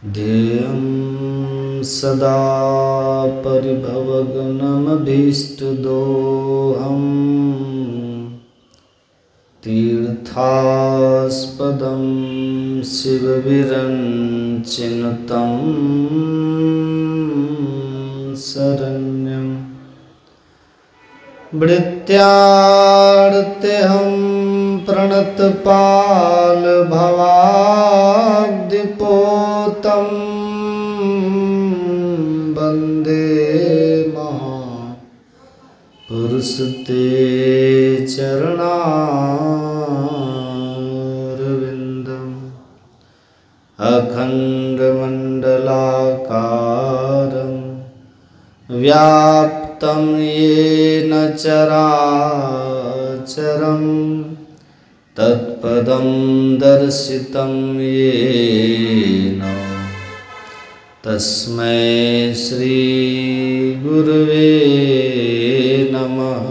ध्येयं सदा परिभवग्नमभीष्टदोहं तीर्थास्पदं शिवविरञ्चिनुतं शरण्यं भृत्यार्तेऽहं प्रणतपालभवाब्धिपोतं वन्दे महापुरुषते चरणारविन्दम् अखण्डमण्डलाकारं व्याप्तं येन चराचरं तत्पदं दर्शितं येन तस्मै श्रीगुरुवे नमः।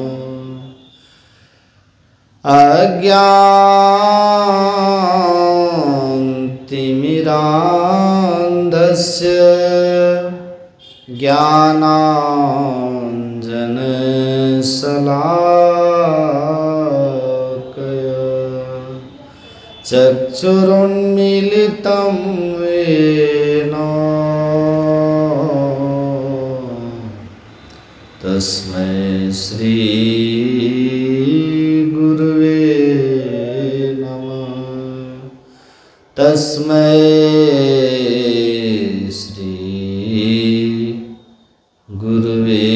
अज्ञानतिमिरान्धस्य ज्ञानाञ्जनशलाकया चक्षुरुन्मीलितं येन तस्मै श्रीगुरुवे नमः। तस्मै श्रीगुरुवे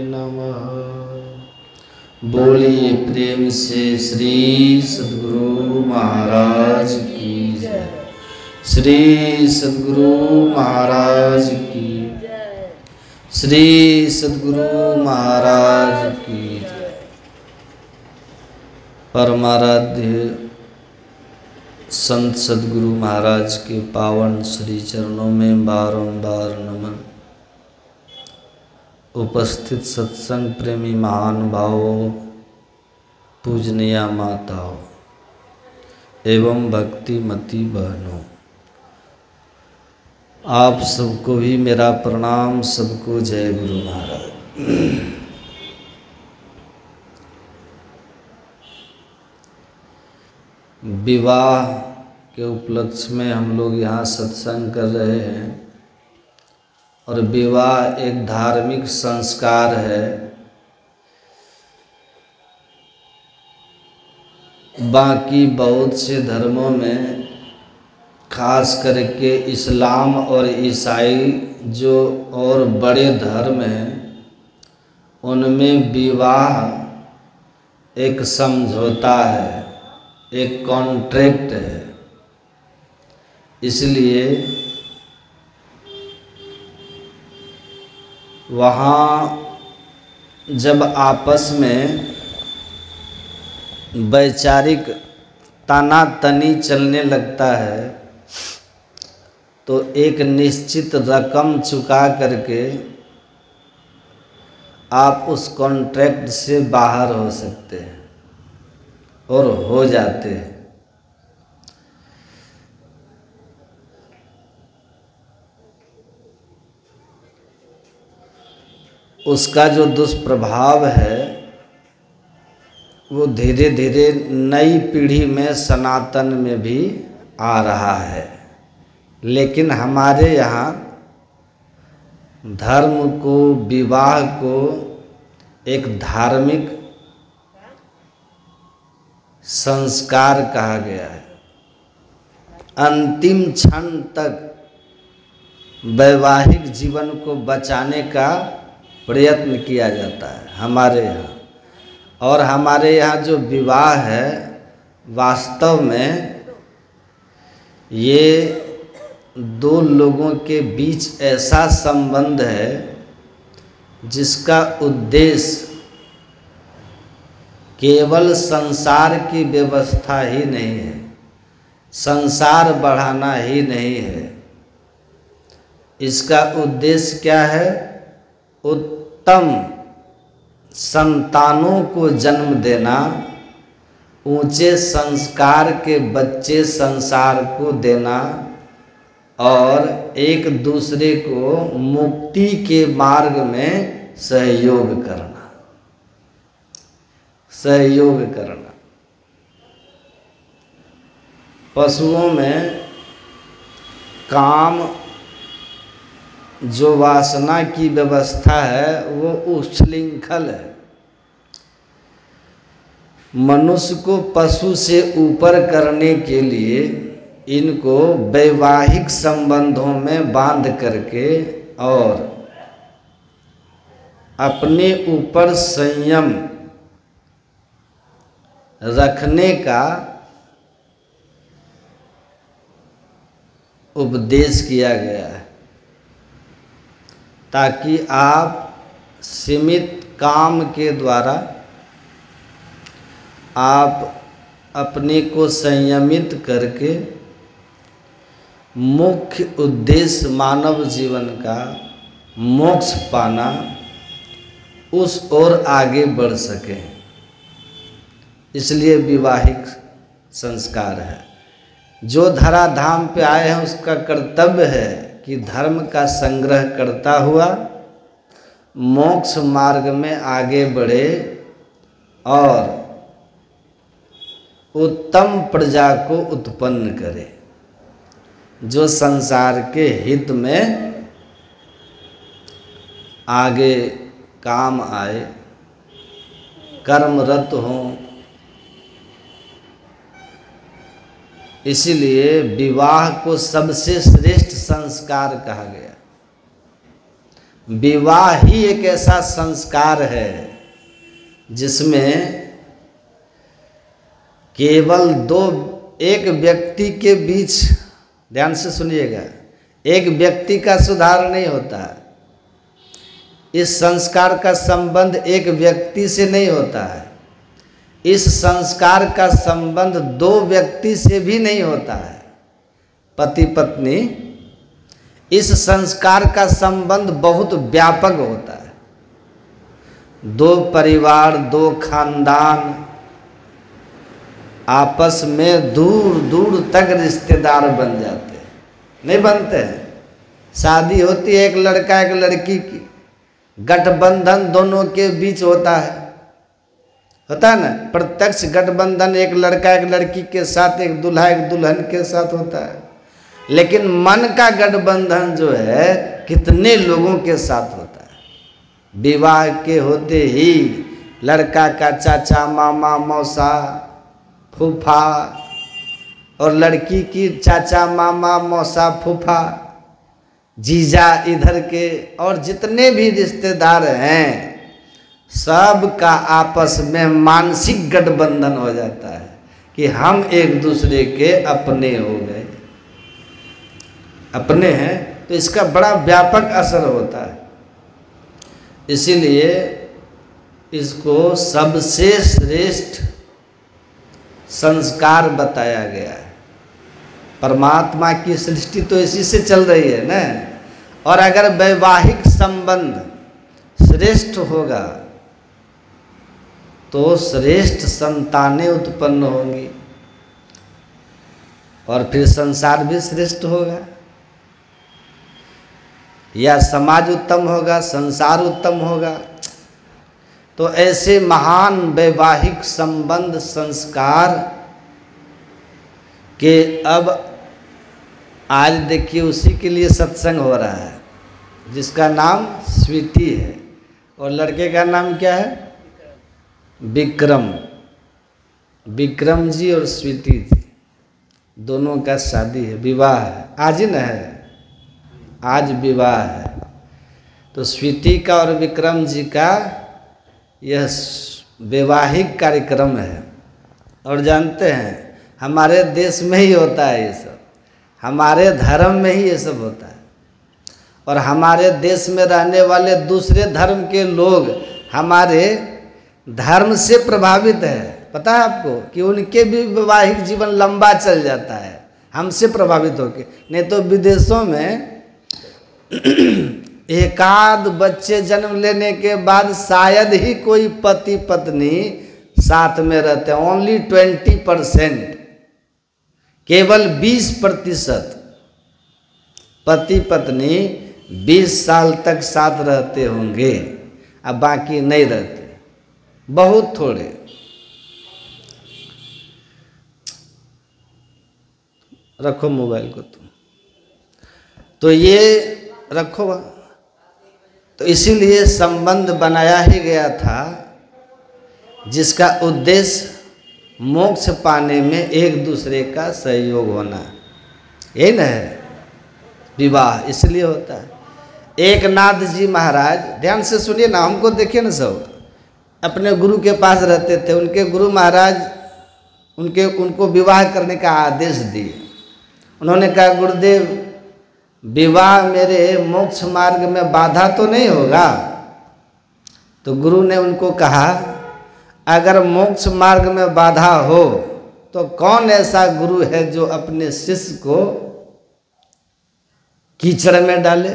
नमः। बोलिए प्रेम से श्री सद्गुरु महाराज की जय। श्री सद्गुरु महाराज की, श्री सद्गुरु महाराज की जय। परमाराध्य संत सद्गुरु महाराज के पावन श्री चरणों में बारंबार नमन। उपस्थित सत्संग प्रेमी महानुभावों, पूजनीय माताओं एवं भक्तिमती बहनों, आप सबको भी मेरा प्रणाम। सबको जय गुरु महाराज। विवाह के उपलक्ष्य में हम लोग यहाँ सत्संग कर रहे हैं और विवाह एक धार्मिक संस्कार है। बाकी बहुत से धर्मों में, खास करके इस्लाम और ईसाई जो और बड़े धर्म हैं, उनमें विवाह एक समझौता है, एक कॉन्ट्रैक्ट है। इसलिए वहाँ जब आपस में वैचारिक तानातनी चलने लगता है तो एक निश्चित रकम चुका करके आप उस कॉन्ट्रैक्ट से बाहर हो सकते हैं और हो जाते हैं। उसका जो दुष्प्रभाव है वो धीरे धीरे नई पीढ़ी में, सनातन में भी आ रहा है। लेकिन हमारे यहाँ धर्म को, विवाह को एक धार्मिक संस्कार कहा गया है। अंतिम क्षण तक वैवाहिक जीवन को बचाने का प्रयत्न किया जाता है हमारे यहाँ। और हमारे यहाँ जो विवाह है, वास्तव में ये दो लोगों के बीच ऐसा संबंध है जिसका उद्देश्य केवल संसार की व्यवस्था ही नहीं है, संसार बढ़ाना ही नहीं है। इसका उद्देश्य क्या है? उत्तम संतानों को जन्म देना ऊंचे संस्कार के बच्चे संसार को देना और एक दूसरे को मुक्ति के मार्ग में सहयोग करना, सहयोग करना। पशुओं में काम जो वासना की व्यवस्था है वो उच्छृंखल है। मनुष्य को पशु से ऊपर करने के लिए इनको वैवाहिक संबंधों में बांध करके और अपने ऊपर संयम रखने का उपदेश किया गया है, ताकि आप सीमित काम के द्वारा आप अपने को संयमित करके मुख्य उद्देश्य मानव जीवन का मोक्ष पाना, उस ओर आगे बढ़ सकें। इसलिए विवाहिक संस्कार है। जो धराधाम पे आए हैं उसका कर्तव्य है कि धर्म का संग्रह करता हुआ मोक्ष मार्ग में आगे बढ़े और उत्तम प्रजा को उत्पन्न करे, जो संसार के हित में आगे काम आए, कर्मरत हों। इसीलिए विवाह को सबसे श्रेष्ठ संस्कार कहा गया। विवाह ही एक ऐसा संस्कार है जिसमें केवल एक व्यक्ति के बीच, ध्यान से सुनिएगा, एक व्यक्ति का सुधार नहीं होता। इस संस्कार का संबंध एक व्यक्ति से नहीं होता है। इस संस्कार का संबंध दो व्यक्ति से भी नहीं होता है, पति पत्नी। इस संस्कार का संबंध बहुत व्यापक होता है। दो परिवार, दो खानदान आपस में दूर दूर तक रिश्तेदार बन जाते हैं, नहीं बनते हैं। शादी होती है एक लड़का एक लड़की की, गठबंधन दोनों के बीच होता है ना। प्रत्यक्ष गठबंधन एक लड़का एक लड़की के साथ, एक दूल्हा एक दुल्हन के साथ होता है। लेकिन मन का गठबंधन जो है कितने लोगों के साथ होता है। विवाह के होते ही लड़का का चाचा, मामा, मौसा, फूफा और लड़की की चाचा, मामा, मौसा, फूफा, जीजा इधर के, और जितने भी रिश्तेदार हैं सब का आपस में मानसिक गठबंधन हो जाता है कि हम एक दूसरे के अपने हो गए, अपने हैं। तो इसका बड़ा व्यापक असर होता है। इसीलिए इसको सबसे श्रेष्ठ संस्कार बताया गया है। परमात्मा की सृष्टि तो इसी से चल रही है ना। और अगर वैवाहिक संबंध श्रेष्ठ होगा तो श्रेष्ठ संतानें उत्पन्न होंगी और फिर संसार भी श्रेष्ठ होगा, या समाज उत्तम होगा, संसार उत्तम होगा। तो ऐसे महान वैवाहिक संबंध संस्कार के अब आज देखिए उसी के लिए सत्संग हो रहा है, जिसका नाम स्वीटी है और लड़के का नाम क्या है? विक्रम। विक्रम जी और स्वीटी जी दोनों का शादी है, विवाह है। आज ही न है, आज विवाह है। तो स्वीटी का और विक्रम जी का यह वैवाहिक कार्यक्रम है। और जानते हैं हमारे देश में ही होता है ये सब, हमारे धर्म में ही ये सब होता है। और हमारे देश में रहने वाले दूसरे धर्म के लोग हमारे धर्म से प्रभावित है। पता है आपको कि उनके भी वैवाहिक जीवन लंबा चल जाता है हमसे प्रभावित होकर। नहीं तो विदेशों में एकाध बच्चे जन्म लेने के बाद शायद ही कोई पति पत्नी साथ में रहते हैं, ओनली 20%, केवल 20% पति पत्नी 20 साल तक साथ रहते होंगे, अब बाकी नहीं रहते, बहुत थोड़े। रखो मोबाइल को तुम, तो ये रखो। तो इसीलिए संबंध बनाया ही गया था जिसका उद्देश्य मोक्ष पाने में एक दूसरे का सहयोग होना, यही ना है विवाह, इसलिए होता है। एक नाथ जी महाराज, ध्यान से सुनिए ना, हमको देखिए ना, सब अपने गुरु के पास रहते थे, उनके गुरु महाराज उनको विवाह करने का आदेश दिए। उन्होंने कहा गुरुदेव विवाह मेरे मोक्ष मार्ग में बाधा तो नहीं होगा? तो गुरु ने उनको कहा अगर मोक्ष मार्ग में बाधा हो तो कौन ऐसा गुरु है जो अपने शिष्य को कीचड़ में डाले?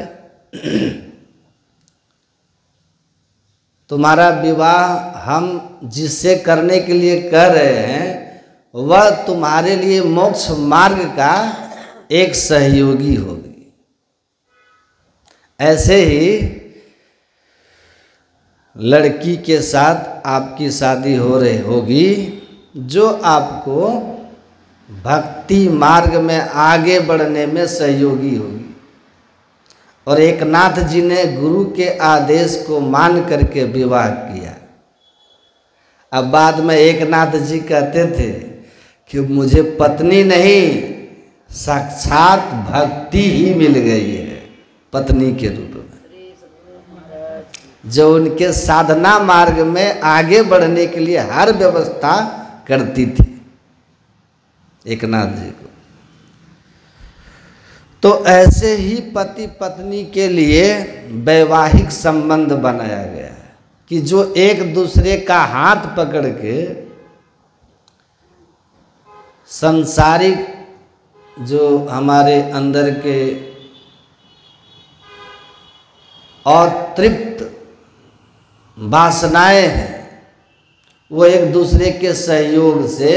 तुम्हारा विवाह हम जिससे करने के लिए कह रहे हैं वह तुम्हारे लिए मोक्ष मार्ग का एक सहयोगी होगी। ऐसे ही लड़की के साथ आपकी शादी हो रही होगी जो आपको भक्ति मार्ग में आगे बढ़ने में सहयोगी होगी। और एक नाथ जी ने गुरु के आदेश को मान करके विवाह किया। अब बाद में एक नाथ जी कहते थे कि मुझे पत्नी नहीं साक्षात भक्ति ही मिल गई है पत्नी के रूप में, जो उनके साधना मार्ग में आगे बढ़ने के लिए हर व्यवस्था करती थी एक नाथ जी को। तो ऐसे ही पति पत्नी के लिए वैवाहिक संबंध बनाया गया है कि जो एक दूसरे का हाथ पकड़ के संसारिक जो हमारे अंदर के अतृप्त वासनाएं हैं वो एक दूसरे के सहयोग से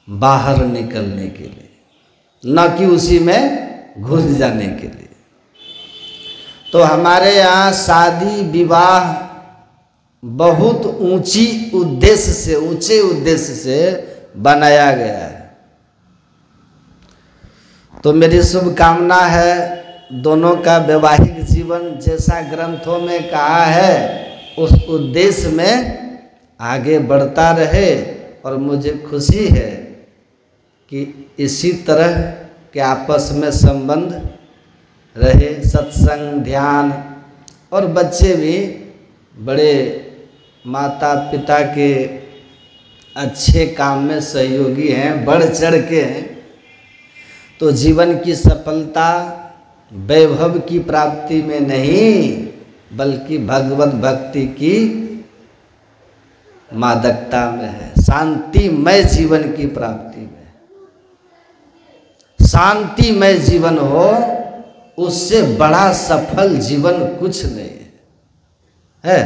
बाहर निकलने के लिए, न कि उसी में घुस जाने के लिए। तो हमारे यहाँ शादी विवाह बहुत ऊंचे उद्देश्य से बनाया गया है। तो मेरी शुभकामना है दोनों का वैवाहिक जीवन जैसा ग्रंथों में कहा है उस उद्देश्य में आगे बढ़ता रहे। और मुझे खुशी है कि इसी तरह के आपस में संबंध रहे, सत्संग ध्यान, और बच्चे भी बड़े माता पिता के अच्छे काम में सहयोगी हैं, बढ़ चढ़ के हैं। तो जीवन की सफलता वैभव की प्राप्ति में नहीं बल्कि भगवत भक्ति की मादकता में है, शांतिमय जीवन की प्राप्ति में। शांतिमय जीवन हो उससे बड़ा सफल जीवन कुछ नहीं है।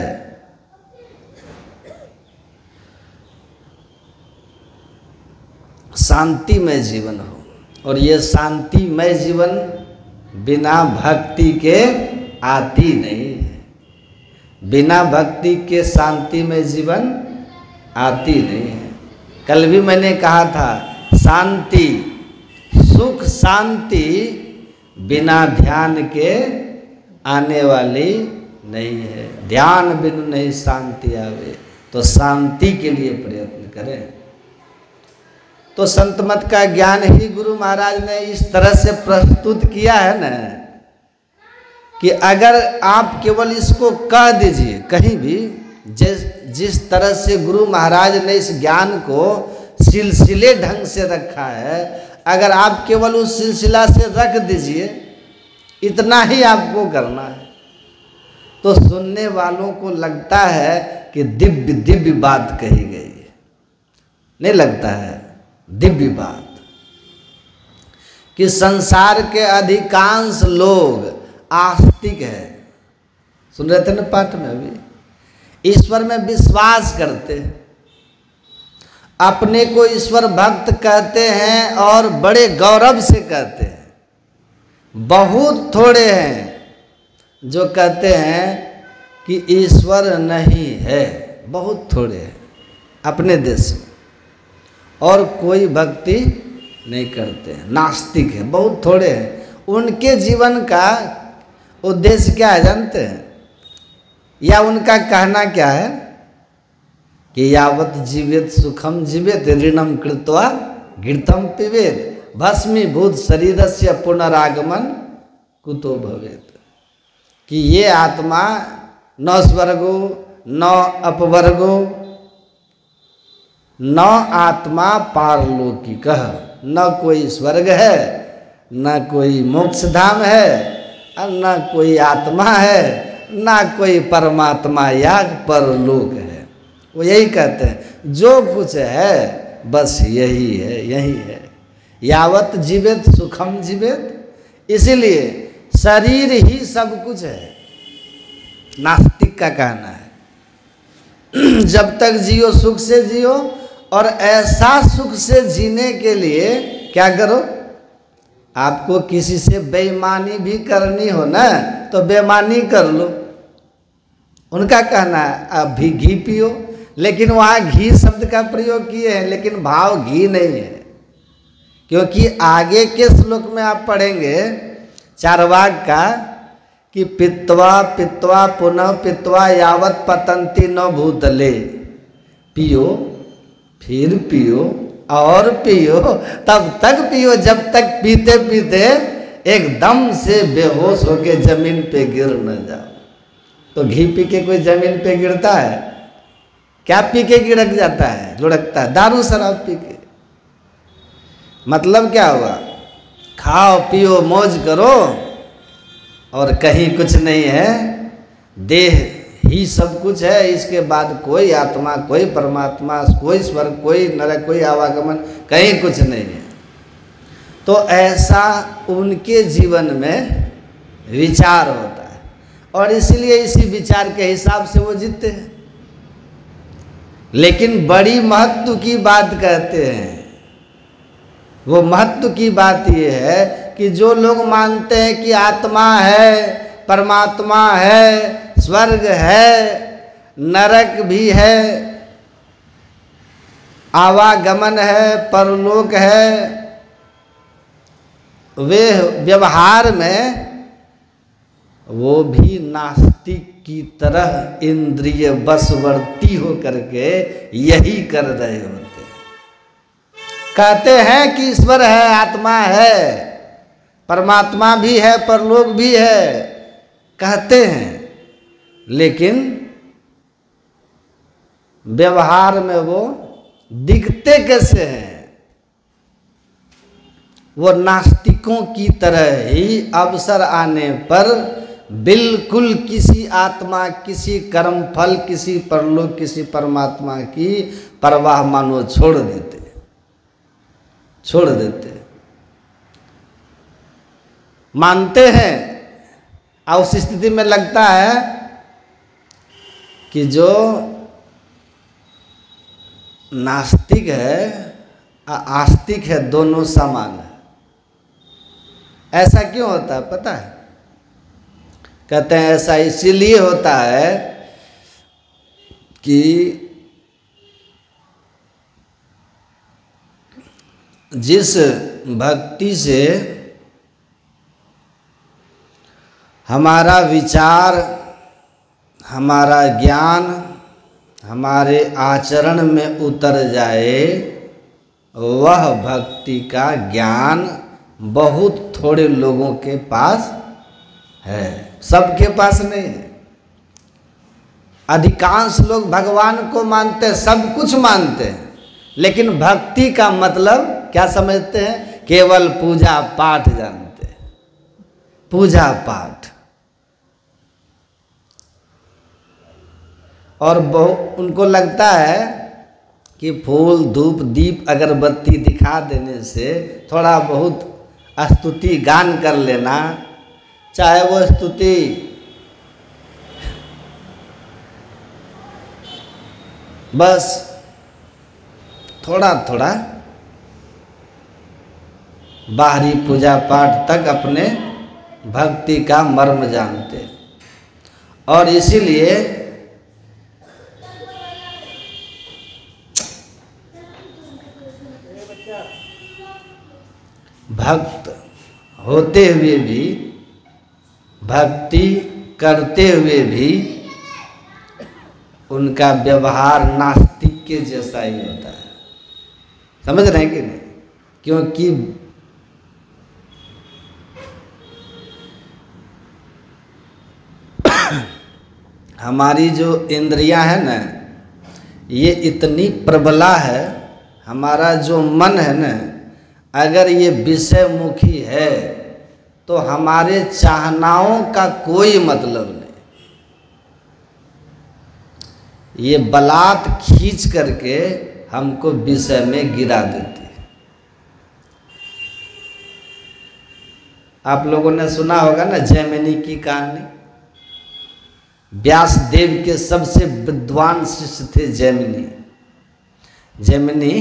शांतिमय जीवन हो, और ये शांतिमय जीवन बिना भक्ति के आती नहीं है। बिना भक्ति के शांतिमय जीवन आती नहीं है। कल भी मैंने कहा था शांति, सुख शांति बिना ध्यान के आने वाली नहीं है। ध्यान बिनु नहीं शांति आवे, तो शांति के लिए प्रयत्न करें। तो संत मत का ज्ञान ही गुरु महाराज ने इस तरह से प्रस्तुत किया है ना कि अगर आप केवल इसको कह दीजिए कहीं भी, जिस तरह से गुरु महाराज ने इस ज्ञान को सिलसिले ढंग से रखा है, अगर आप केवल उस सिलसिला से रख दीजिए, इतना ही आपको करना है, तो सुनने वालों को लगता है कि दिव्य दिव्य बात कही गई है। नहीं लगता है दिव्य बात कि संसार के अधिकांश लोग आस्तिक है। सुन रहे थे ना पाठ में अभी, ईश्वर में विश्वास करते हैं, अपने को ईश्वर भक्त कहते हैं और बड़े गौरव से कहते हैं। बहुत थोड़े हैं जो कहते हैं कि ईश्वर नहीं है, बहुत थोड़े हैं अपने देश में, और कोई भक्ति नहीं करते हैं, नास्तिक है, बहुत थोड़े हैं। उनके जीवन का उद्देश्य क्या है जानते हैं, या उनका कहना क्या है कि यावत जीवेत सुखम जीवेत ऋणम कृत्वा घृतम पिबेत भस्मीभूत शरीरस्य पुनरागमन कुतो भवेत। कि ये आत्मा न स्वर्गो न अपवर्गो न आत्मा पारलौकिक, न कोई स्वर्ग है, न कोई मोक्ष धाम है, और न कोई आत्मा है, न कोई परमात्मा या परलोक है। वो यही कहते हैं जो कुछ है बस यही है, यही है। यावत जीवेत सुखम जीवेत, इसीलिए शरीर ही सब कुछ है, नास्तिक का कहना है। जब तक जियो सुख से जियो, और ऐसा सुख से जीने के लिए क्या करो, आपको किसी से बेईमानी भी करनी हो ना तो बेईमानी कर लो। उनका कहना है आप भी घी पियो, लेकिन वहाँ घी शब्द का प्रयोग किए हैं, लेकिन भाव घी नहीं है। क्योंकि आगे के श्लोक में आप पढ़ेंगे चार्वाक का कि पित्वा पित्वा पुनः पित्वा यावत पतंती न भूतले, पियो फिर पियो और पियो, तब तक पियो जब तक पीते पीते एकदम से बेहोश होके जमीन पे गिर न जाओ। तो घी पी के कोई जमीन पे गिरता है? क्या पी के गिरक जाता है, लुढ़कता है? दारू शराब पी के। मतलब क्या हुआ, खाओ पियो मौज करो और कहीं कुछ नहीं है, देह ही सब कुछ है, इसके बाद कोई आत्मा, कोई परमात्मा, कोई स्वर्ग, कोई नरक, कोई आवागमन, कहीं कुछ नहीं है। तो ऐसा उनके जीवन में विचार होता है, और इसलिए इसी विचार के हिसाब से वो जीते हैं। लेकिन बड़ी महत्व की बात कहते हैं, वो महत्व की बात ये है कि जो लोग मानते हैं कि आत्मा है, परमात्मा है, स्वर्ग है, नरक भी है, आवागमन है, परलोक है, वे व्यवहार में वो भी नास्तिक की तरह इंद्रिय वशवर्ती हो करके यही कर रहे होते हैं। कहते हैं कि ईश्वर है, आत्मा है, परमात्मा भी है, परलोक भी है, कहते हैं, लेकिन व्यवहार में वो दिखते कैसे हैं? वो नास्तिकों की तरह ही अवसर आने पर बिल्कुल किसी आत्मा, किसी कर्म फल, किसी परलोक, किसी परमात्मा की परवाह मानो छोड़ देते, छोड़ देते। मानते हैं और उस स्थिति में लगता है कि जो नास्तिक है आस्तिक है, दोनों समान है। ऐसा क्यों होता है पता है? कहते हैं ऐसा इसीलिए होता है कि जिस भक्ति से हमारा विचार, हमारा ज्ञान हमारे आचरण में उतर जाए, वह भक्ति का ज्ञान बहुत थोड़े लोगों के पास है, सबके पास नहीं है। अधिकांश लोग भगवान को मानते हैं, सब कुछ मानते हैं, लेकिन भक्ति का मतलब क्या समझते हैं? केवल पूजा पाठ जानते हैं, पूजा पाठ। और उनको लगता है कि फूल धूप दीप अगरबत्ती दिखा देने से, थोड़ा बहुत स्तुति गान कर लेना, चाहे वो स्तुति बस थोड़ा थोड़ा बाहरी पूजा पाठ तक अपने भक्ति का मर्म जानते, और इसीलिए भक्त होते हुए भी, भक्ति करते हुए भी उनका व्यवहार नास्तिक के जैसा ही होता है। समझ रहे हैं कि नहीं? क्योंकि हमारी जो इंद्रियां हैं ना, ये इतनी प्रबला है, हमारा जो मन है ना, अगर ये विषय मुखी है तो हमारे चाहनाओं का कोई मतलब नहीं। ये बलात् खींच करके हमको विषय में गिरा देती है। आप लोगों ने सुना होगा ना जैमिनी की कहानी। व्यास देव के सबसे विद्वान शिष्य थे जैमिनी। जैमिनी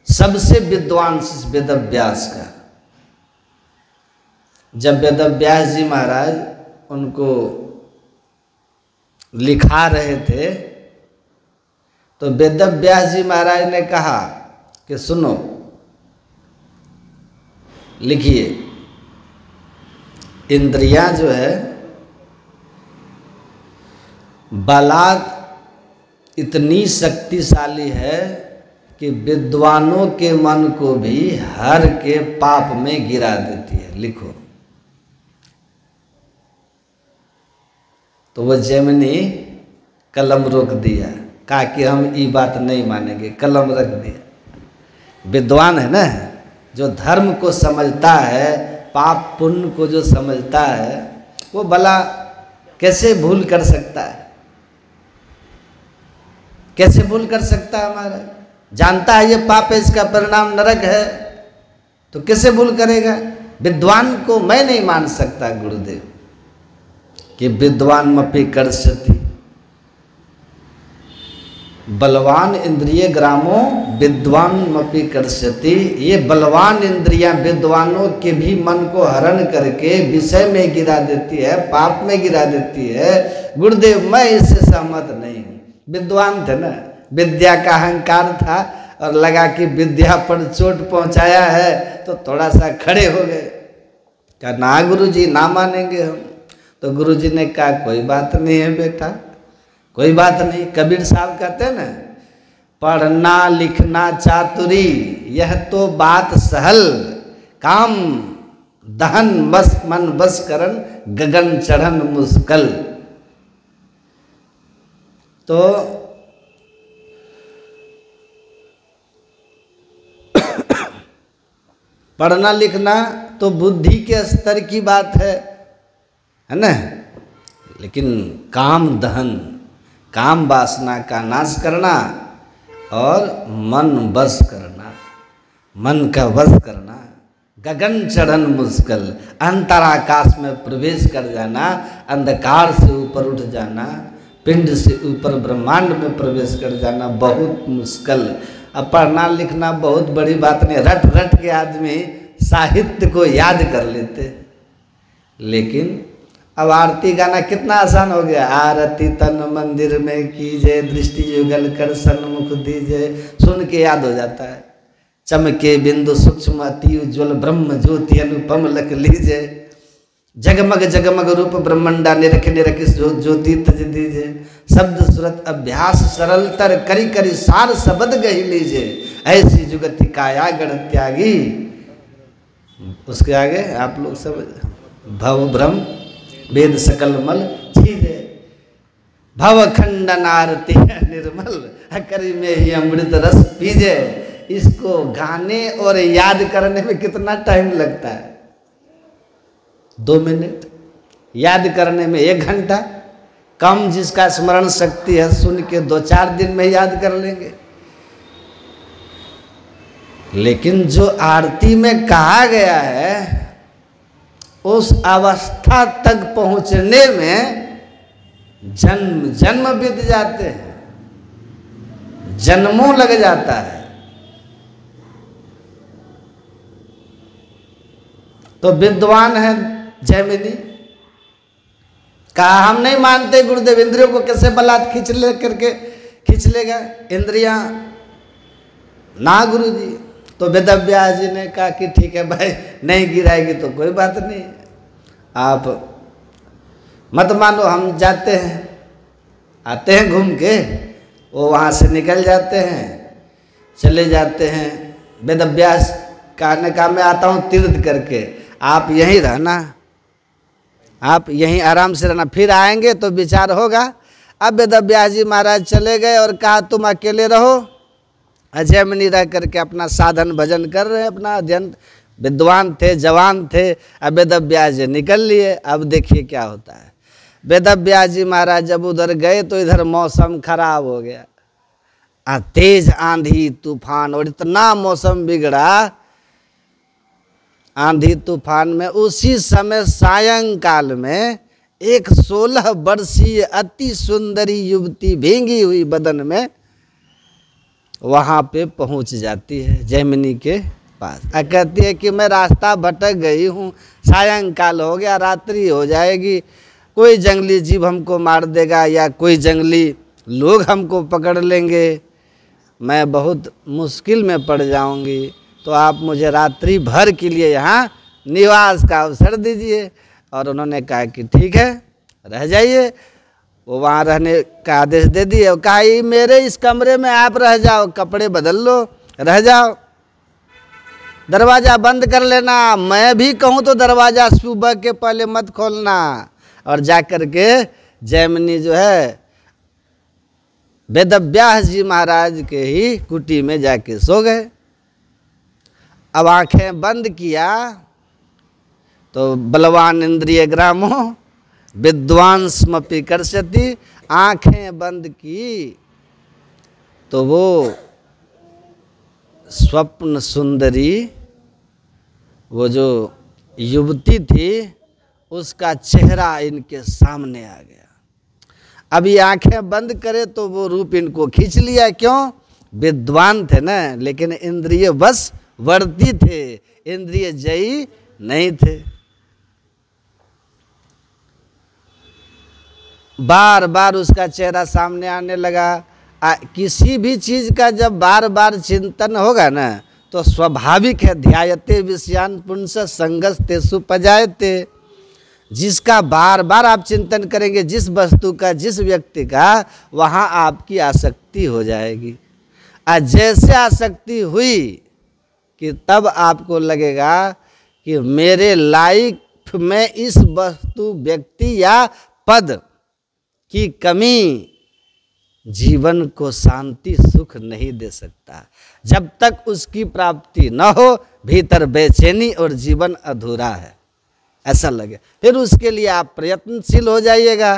सबसे विद्वान शिष्य वेदव्यास का। जब वेदव्यास जी महाराज उनको लिखा रहे थे तो वेदव्यास जी महाराज ने कहा कि सुनो, लिखिए, इंद्रियां जो है बलात् इतनी शक्तिशाली है कि विद्वानों के मन को भी हर के पाप में गिरा देती है। लिखो। तो वो जैमिनी कलम रोक दिया, कहा कि हम ये बात नहीं मानेंगे, कलम रख दिया। विद्वान है ना, जो धर्म को समझता है, पाप पुण्य को जो समझता है, वो भला कैसे भूल कर सकता है? कैसे भूल कर सकता है? हमारा जानता है ये पाप है, इसका परिणाम नरक है, तो कैसे भूल करेगा? विद्वान को मैं नहीं मान सकता गुरुदेव कि विद्वान मपि कर्षति, बलवान इंद्रिय ग्रामो विद्वान मपि कर्षति। ये बलवान इंद्रियां विद्वानों के भी मन को हरण करके विषय में गिरा देती है, पाप में गिरा देती है। गुरुदेव मैं इससे सहमत नहीं हूँ। विद्वान थे ना, विद्या का अहंकार था और लगा कि विद्या पर चोट पहुंचाया है तो थोड़ा सा खड़े हो गए। कहा ना गुरुजी, ना मानेंगे हम। तो गुरुजी ने कहा कोई बात नहीं है बेटा, कोई बात नहीं। कबीर साहब कहते हैं ना, पढ़ना लिखना चातुरी यह तो बात सहल, काम दहन बस मन बस करन गगन चढ़न मुश्किल। तो पढ़ना लिखना तो बुद्धि के स्तर की बात है ना, लेकिन काम दहन, काम वासना का नाश करना और मन बस करना, मन का वश करना, गगन चढ़न मुश्किल, अंतराकाश में प्रवेश कर जाना, अंधकार से ऊपर उठ जाना, पिंड से ऊपर ब्रह्मांड में प्रवेश कर जाना बहुत मुश्किल। अब पढ़ना लिखना बहुत बड़ी बात नहीं, रट रट के आदमी साहित्य को याद कर लेते। लेकिन अब आरती गाना कितना आसान हो गया। आरती तन मंदिर में कीजिए, दृष्टि युगल कर सन्मुख दीजिए, सुन के याद हो जाता है। चमके बिंदु सूक्ष्म अति उज्ज्वल ब्रह्म ज्योति अनुपम लख लीजिए, जगमग जगमग रूप ब्रह्मंडा निरख निरख ज्योति तज दीजिए, शब्द सूरत अभ्यास सरलतर करी करी सार शब्द गही लीजिए, ऐसी जुगति काया गण त्यागी। उसके आगे आप लोग सब भव भ्रम वेद सकल मल छीजे, भव खंडन आरती निर्मल करी में ही अमृत रस पीजे। इसको गाने और याद करने में कितना टाइम लगता है? 2 मिनट। याद करने में 1 घंटा। कम जिसका स्मरण शक्ति है सुन के 2-4 दिन में याद कर लेंगे। लेकिन जो आरती में कहा गया है उस अवस्था तक पहुंचने में जन्म जन्म बीत जाते हैं। जन्मों लग जाता है। तो विद्वान है जैमिनी, कहा हम नहीं मानते गुरुदेव, इंद्रियों को कैसे बलात् खींच लेगा इंद्रियां, ना गुरुजी। तो वेदव्यास जी ने कहा कि ठीक है भाई, नहीं गिराएगी तो कोई बात नहीं, आप मत मानो, हम जाते हैं, आते हैं घूम के। वो वहाँ से निकल जाते हैं, चले जाते हैं। वेदव्यास कहने का मैं आता हूँ तीर्थ करके, आप यहीं रहना, आप यहीं आराम से रहना, फिर आएंगे तो विचार होगा। अब वेदव्यास जी महाराज चले गए और कहा तुम अकेले रहो। जैमिनी रह करके अपना साधन भजन कर रहे हैं, अपना अध्ययन, विद्वान थे, जवान थे। अब वेदव्यास जी निकल लिए। अब देखिए क्या होता है। वेदव्यास जी महाराज जब उधर गए तो इधर मौसम खराब हो गया, तेज आंधी तूफान, और इतना मौसम बिगड़ा आंधी तूफान में। उसी समय सायंकाल में एक 16 वर्षीय अति सुंदरी युवती भींगी हुई बदन में वहाँ पे पहुँच जाती है जैमिनी के पास। कहती है कि मैं रास्ता भटक गई हूँ, सायंकाल हो गया, रात्रि हो जाएगी, कोई जंगली जीव हमको मार देगा या कोई जंगली लोग हमको पकड़ लेंगे, मैं बहुत मुश्किल में पड़ जाऊंगी, तो आप मुझे रात्रि भर के लिए यहाँ निवास का अवसर दीजिए। और उन्होंने कहा कि ठीक है, रह जाइए। वो वहाँ रहने का आदेश दे दिए और कहा ये मेरे इस कमरे में आप रह जाओ, कपड़े बदल लो, रह जाओ, दरवाज़ा बंद कर लेना, मैं भी कहूँ तो दरवाज़ा सुबह के पहले मत खोलना। और जाकर के जैमिनी जो है वेदव्यास जी महाराज के ही कुटी में जाके सो गए। अब आंखें बंद किया तो बलवान इंद्रिय ग्रामो विद्वांसमपि कर्षति, आंखें बंद की तो वो स्वप्न सुंदरी, वो जो युवती थी, उसका चेहरा इनके सामने आ गया। अब ये आंखें बंद करे तो वो रूप इनको खींच लिया। क्यों? विद्वान थे ना, लेकिन इंद्रिय बस वर्ती थे, इंद्रिय जयी नहीं थे। बार बार उसका चेहरा सामने आने लगा। किसी भी चीज का जब बार बार चिंतन होगा ना तो स्वाभाविक है, ध्यायते विषयान पुंस संगस्ते सुपजायते। जिसका बार बार आप चिंतन करेंगे, जिस वस्तु का, जिस व्यक्ति का, वहाँ आपकी आसक्ति हो जाएगी। जैसे आसक्ति हुई कि तब आपको लगेगा कि मेरे लाइफ में इस वस्तु, व्यक्ति या पद की कमी जीवन को शांति सुख नहीं दे सकता। जब तक उसकी प्राप्ति न हो भीतर बेचैनी और जीवन अधूरा है, ऐसा लगे। फिर उसके लिए आप प्रयत्नशील हो जाइएगा।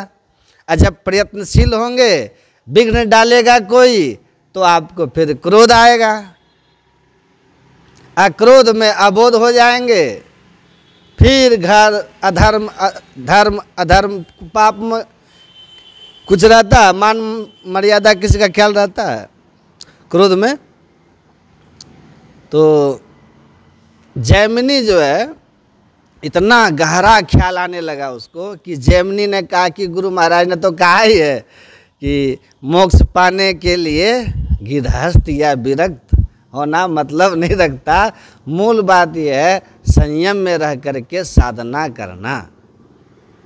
और जब प्रयत्नशील होंगे, विघ्न डालेगा कोई, तो आपको फिर क्रोध आएगा। क्रोध में अबोध हो जाएंगे, फिर घर अधर्म, धर्म अधर्म, पाप में कुछ रहता है, मान मर्यादा किसी का ख्याल रहता है क्रोध में। तो जैमिनी जो है, इतना गहरा ख्याल आने लगा उसको कि जैमिनी ने कहा कि गुरु महाराज ने तो कहा ही है कि मोक्ष पाने के लिए गृहस्थ या विरक्त होना मतलब नहीं रखता। मूल बात यह है संयम में रह करके साधना करना।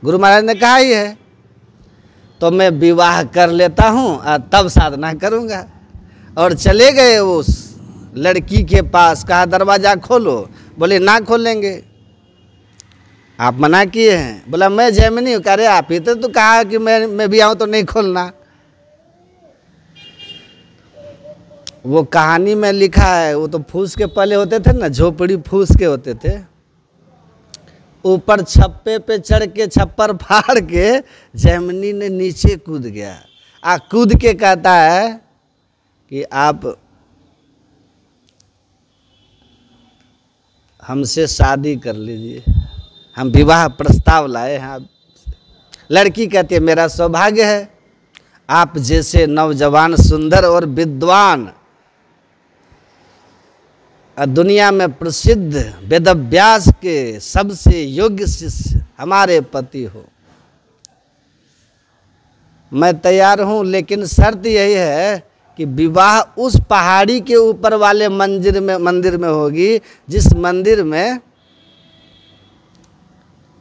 गुरु महाराज ने कहा ही है, तो मैं विवाह कर लेता हूँ और तब साधना करूँगा। और चले गए उस लड़की के पास, कहा दरवाज़ा खोलो, बोले ना खोलेंगे, आप मना किए हैं। बोला मैं जैमिनी हूँ। कह रहे आप ही तो कहा कि मैं भी आऊँ तो नहीं खोलना। वो कहानी में लिखा है, वो तो फूस के पहले होते थे ना, झोपड़ी फूस के होते थे। ऊपर छप्पे पे चढ़ के छप्पर फाड़ के जैमिनी ने नीचे कूद गया। कूद के कहता है कि आप हमसे शादी कर लीजिए, हम विवाह प्रस्ताव लाए हैं। लड़की कहती है मेरा सौभाग्य है, आप जैसे नौजवान सुंदर और विद्वान दुनिया में प्रसिद्ध वेदव्यास के सबसे योग्य शिष्य हमारे पति हो। मैं तैयार हूँ, लेकिन शर्त यही है कि विवाह उस पहाड़ी के ऊपर वाले मंदिर में होगी जिस मंदिर में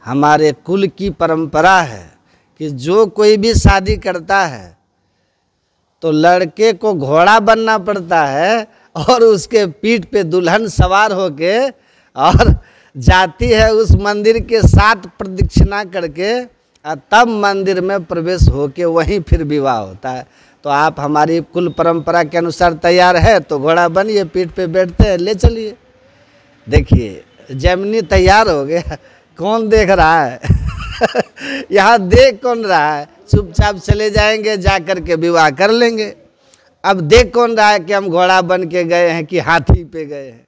हमारे कुल की परंपरा है कि जो कोई भी शादी करता है तो लड़के को घोड़ा बनना पड़ता है और उसके पीठ पे दुल्हन सवार होके और जाती है उस मंदिर के 7 प्रदक्षिणा करके, तब मंदिर में प्रवेश होके वहीं फिर विवाह होता है। तो आप हमारी कुल परंपरा के अनुसार तैयार है तो घोड़ा बनिए, पीठ पे बैठते हैं, ले चलिए। देखिए जैमिनी तैयार हो गया, कौन देख रहा है यहाँ देख कौन रहा है, चुपचाप चले जाएंगे, जा कर के विवाह कर लेंगे। अब देख कौन रहा है कि हम घोड़ा बन के गए हैं कि हाथी पे गए हैं।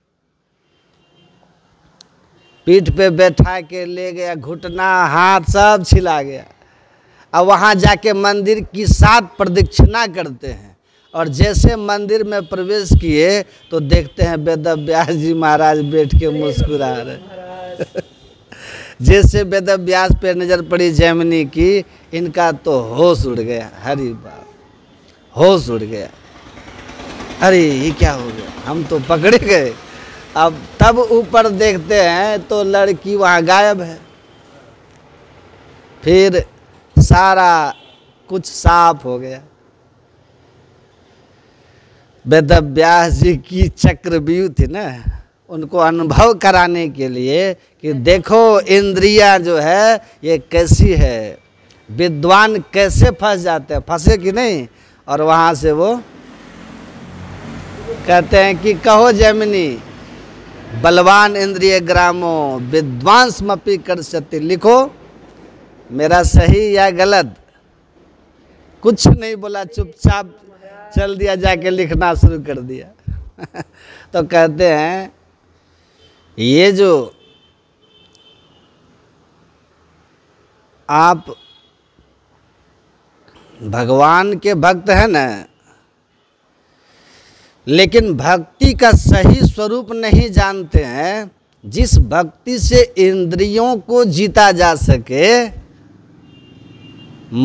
पीठ पे बैठा के ले गया, घुटना हाथ सब छिला गया। अब वहाँ जाके मंदिर की 7 प्रदक्षिणा करते हैं और जैसे मंदिर में प्रवेश किए तो देखते हैं वेदव्यास जी महाराज बैठ के मुस्कुरा रहे जैसे वेदव्यास पे नजर पड़ी जैमिनी की, इनका तो होश उड़ गया। हरि बाप, होश उड़ गया। अरे ये क्या हो गया, हम तो पकड़े गए। अब तब ऊपर देखते हैं तो लड़की वहाँ गायब है। फिर सारा कुछ साफ हो गया। वेदव्यास जी की चक्रव्यूह थी ना, उनको अनुभव कराने के लिए कि देखो इंद्रियां जो है ये कैसी है, विद्वान कैसे फंस जाते हैं, फंसे कि नहीं। और वहाँ से वो कहते हैं कि कहो जैमिनी, बलवान इंद्रिय ग्रामो विद्वांसमपि कर्षति, लिखो मेरा सही या गलत। कुछ नहीं बोला, चुपचाप चल दिया, जाके लिखना शुरू कर दिया तो कहते हैं ये जो आप भगवान के भक्त हैं ना, लेकिन भक्ति का सही स्वरूप नहीं जानते हैं। जिस भक्ति से इंद्रियों को जीता जा सके,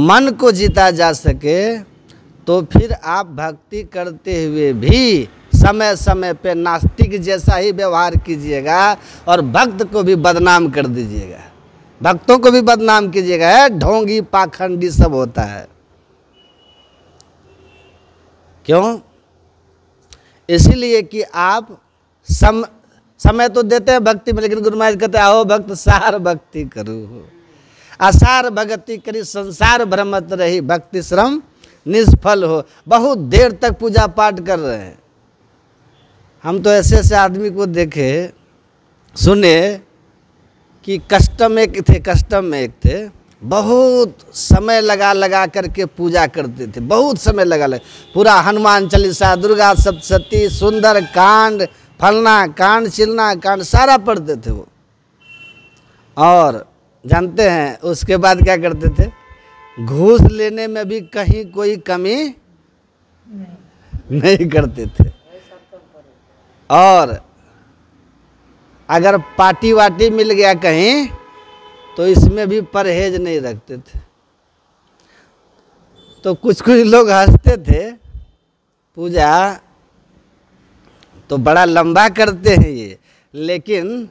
मन को जीता जा सके, तो फिर आप भक्ति करते हुए भी समय समय पे नास्तिक जैसा ही व्यवहार कीजिएगा और भक्त को भी बदनाम कर दीजिएगा, भक्तों को भी बदनाम कीजिएगा। ढोंगी पाखंडी सब होता है। क्यों? इसीलिए कि आप समय तो देते हैं भक्ति में, लेकिन गुरु महाराज कहते हैं आओ भक्त सार भक्ति करो, असार भक्ति करी संसार भ्रमत रही, भक्ति श्रम निष्फल हो। बहुत देर तक पूजा पाठ कर रहे हैं। हम तो ऐसे ऐसे आदमी को देखे सुने कि कस्टम में एक थे, बहुत समय लगा करके पूजा करते थे, बहुत समय लगा पूरा हनुमान चालीसा, दुर्गा सप्तशती, सुंदर कांड, फलना कांड, चिलना कांड सारा पढ़ते थे वो। और जानते हैं उसके बाद क्या करते थे? घूस लेने में भी कहीं कोई कमी नहीं करते थे। और अगर पार्टी वाटी मिल गया कहीं तो इसमें भी परहेज नहीं रखते थे। तो कुछ लोग हंसते थे, पूजा तो बड़ा लंबा करते हैं ये, लेकिन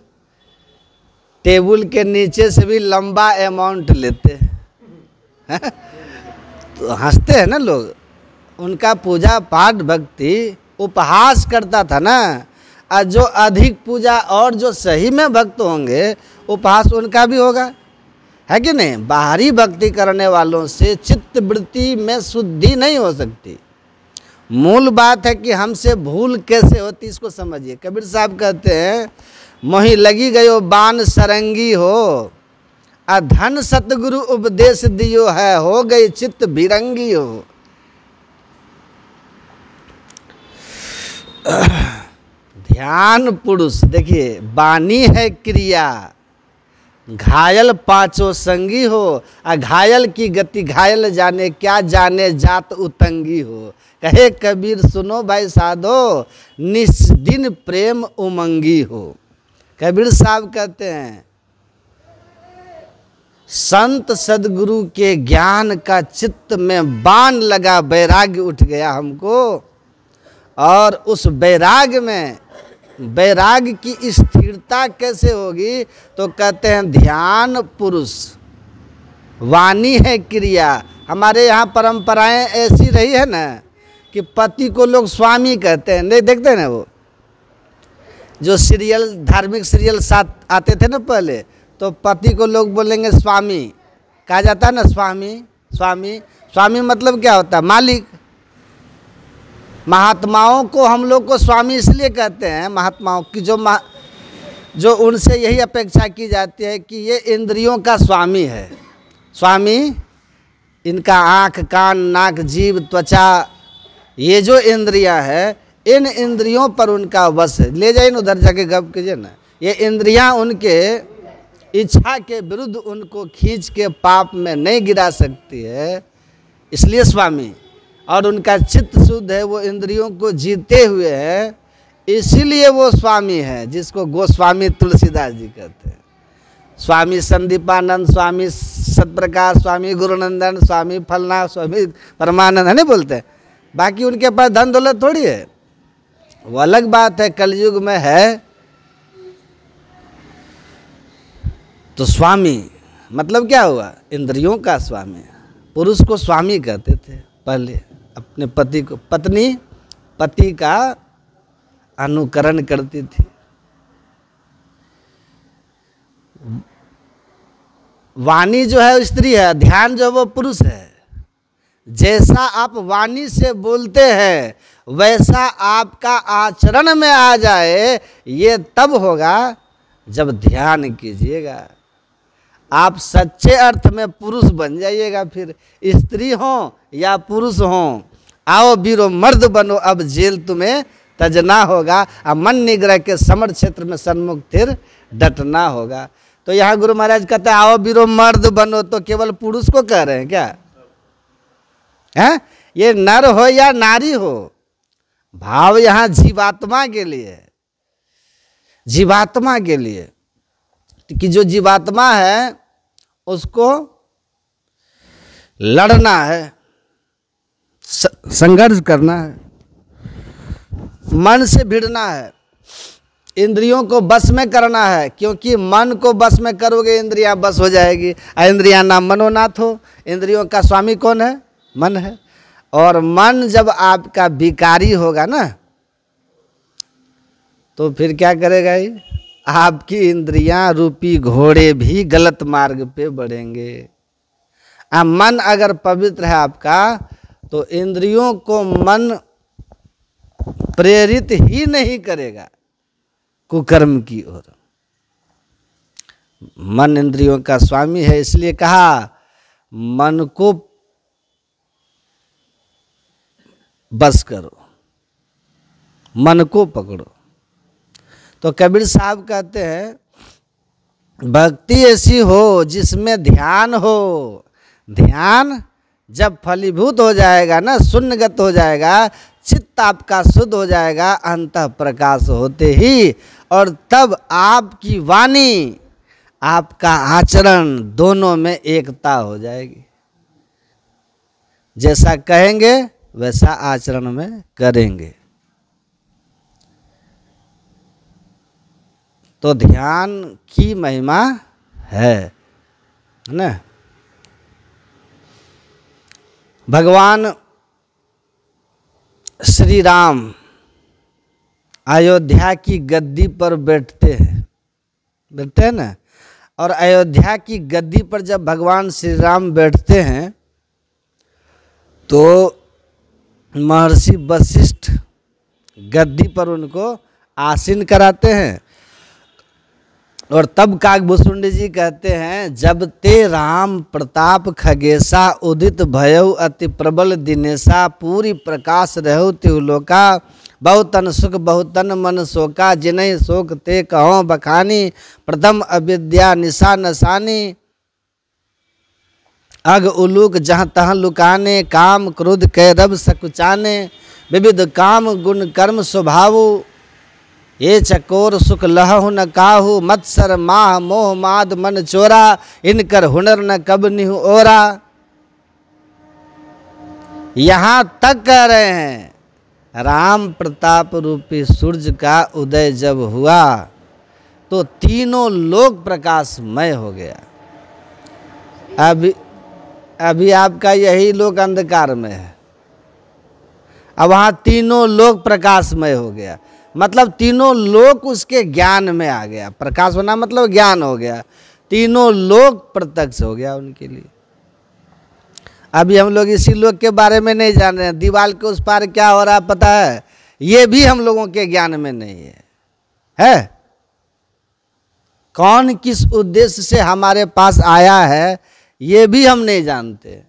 टेबल के नीचे से भी लंबा अमाउंट लेते हैं तो हंसते हैं ना लोग। उनका पूजा पाठ भक्ति उपहास करता था ना। और जो अधिक पूजा और जो सही में भक्त होंगे, उपहास उनका भी होगा, है कि नहीं? बाहरी भक्ति करने वालों से चित्त वृत्ति में शुद्धि नहीं हो सकती। मूल बात है कि हमसे भूल कैसे होती, इसको समझिए। कबीर साहब कहते हैं मोहि लगी गयो बान सरंगी हो, अधन सतगुरु उपदेश दियो है, हो गई चित्त भिरंगी हो। ध्यान पुरुष, देखिए वाणी है क्रिया, घायल पांचों संगी हो, घायल की गति घायल जाने, क्या जाने जात उतंगी हो। कहे कबीर सुनो भाई साधो, निस्दिन प्रेम उमंगी हो। कबीर साहब कहते हैं संत सदगुरु के ज्ञान का चित्त में बाण लगा, वैराग्य उठ गया हमको। और उस वैराग्य में, वैराग्य की स्थिरता कैसे होगी, तो कहते हैं ध्यान पुरुष, वाणी है क्रिया। हमारे यहाँ परंपराएं ऐसी रही है ना कि पति को लोग स्वामी कहते हैं, नहीं देखते हैं ना, वो जो सीरियल, धार्मिक सीरियल साथ आते थे ना पहले, तो पति को लोग बोलेंगे स्वामी, कहा जाता है ना स्वामी। स्वामी स्वामी मतलब क्या होता है? मालिक। महात्माओं को हम लोग को स्वामी इसलिए कहते हैं, महात्माओं की जो उनसे यही अपेक्षा की जाती है कि ये इंद्रियों का स्वामी है। स्वामी इनका आँख, कान, नाक, जीभ, त्वचा, ये जो इंद्रियां है, इन इंद्रियों पर उनका वश है। ले जाइए उधर जाके गप कीजिए ना। ये इंद्रियां उनके इच्छा के विरुद्ध उनको खींच के पाप में नहीं गिरा सकती है, इसलिए स्वामी। और उनका चित्त शुद्ध है, वो इंद्रियों को जीते हुए हैं, इसीलिए वो स्वामी है, जिसको गोस्वामी तुलसीदास जी कहते हैं। स्वामी संदीपानंद, स्वामी सतप्रकाश, स्वामी गुरुनंदन, स्वामी फलना, स्वामी परमानंद, है नहीं बोलते हैं। बाकी उनके पास धन दौलत थोड़ी है, वो अलग बात है, कलयुग में है। तो स्वामी मतलब क्या हुआ? इंद्रियों का स्वामी। पुरुष को स्वामी कहते थे पहले अपने पति को। पत्नी पति का अनुकरण करती थी। वाणी जो है स्त्री है, ध्यान जो है वो पुरुष है। जैसा आप वाणी से बोलते हैं वैसा आपका आचरण में आ जाए, ये तब होगा जब ध्यान कीजिएगा। आप सच्चे अर्थ में पुरुष बन जाइएगा। फिर स्त्री हो या पुरुष हो, आओ वीरो मर्द बनो, अब जेल तुम्हें तजना होगा। अब मन निग्रह के समर क्षेत्र में सन्मुख थिर डटना होगा। तो यहाँ गुरु महाराज कहते हैं आओ वीरो मर्द बनो, तो केवल पुरुष को कह रहे हैं क्या? है ये नर हो या नारी हो, भाव यहाँ जीवात्मा के लिए, जीवात्मा के लिए, कि जो जीवात्मा है उसको लड़ना है, संघर्ष करना है, मन से भिड़ना है, इंद्रियों को बस में करना है। क्योंकि मन को बस में करोगे इंद्रियां बस हो जाएगी। इंद्रियां ना मनोनाथ हो। इंद्रियों का स्वामी कौन है? मन है। और मन जब आपका विकारी होगा ना, तो फिर क्या करेगा ये? आपकी इंद्रियां रूपी घोड़े भी गलत मार्ग पे बढ़ेंगे। मन अगर पवित्र है आपका, तो इंद्रियों को मन प्रेरित ही नहीं करेगा कुकर्म की ओर। मन इंद्रियों का स्वामी है, इसलिए कहा मन को बस करो, मन को पकड़ो। तो कबीर साहब कहते हैं भक्ति ऐसी हो जिसमें ध्यान हो। ध्यान जब फलीभूत हो जाएगा ना, शून्यगत हो जाएगा, चित्त आपका शुद्ध हो जाएगा अंतः प्रकाश होते ही, और तब आपकी वाणी आपका आचरण दोनों में एकता हो जाएगी। जैसा कहेंगे वैसा आचरण में करेंगे। तो ध्यान की महिमा है ना। भगवान श्री राम अयोध्या की गद्दी पर बैठते हैं ना। और अयोध्या की गद्दी पर जब भगवान श्री राम बैठते हैं तो महर्षि वशिष्ठ गद्दी पर उनको आसीन कराते हैं। और तब काकभूषुंडी जी कहते हैं जब ते राम प्रताप खगेशा, उदित भयउ अति प्रबल दिनेशा, पूरी प्रकाश रहु तिहुलोका, बहुतन सुख बहुतन मन शोका, जिन्हें शोक ते कहो बखानी, प्रथम अविद्या निशा नसानी, अग उलूक जहाँ तहाँ लुकाने, काम क्रोध कै रब सकुचाने, विविध काम गुण कर्म स्वभावु, ये चकोर सुख लहु न काहू, मत्सर माह मोह माद मन चोरा, इनकर हुनर न कब निहु ओरा। यहाँ तक कह रहे हैं राम प्रताप रूपी सूरज का उदय जब हुआ तो तीनों लोक प्रकाशमय हो गया। अभी आपका यही लोक अंधकार में है, अब वहाँ तीनों लोक प्रकाशमय हो गया, मतलब तीनों लोक उसके ज्ञान में आ गया। प्रकाश होना मतलब ज्ञान हो गया, तीनों लोक प्रत्यक्ष हो गया उनके लिए। अभी हम लोग इसी लोक के बारे में नहीं जान रहे हैं, दीवार के उस पार क्या हो रहा है पता है, ये भी हम लोगों के ज्ञान में नहीं है। कौन किस उद्देश्य से हमारे पास आया है ये भी हम नहीं जानते।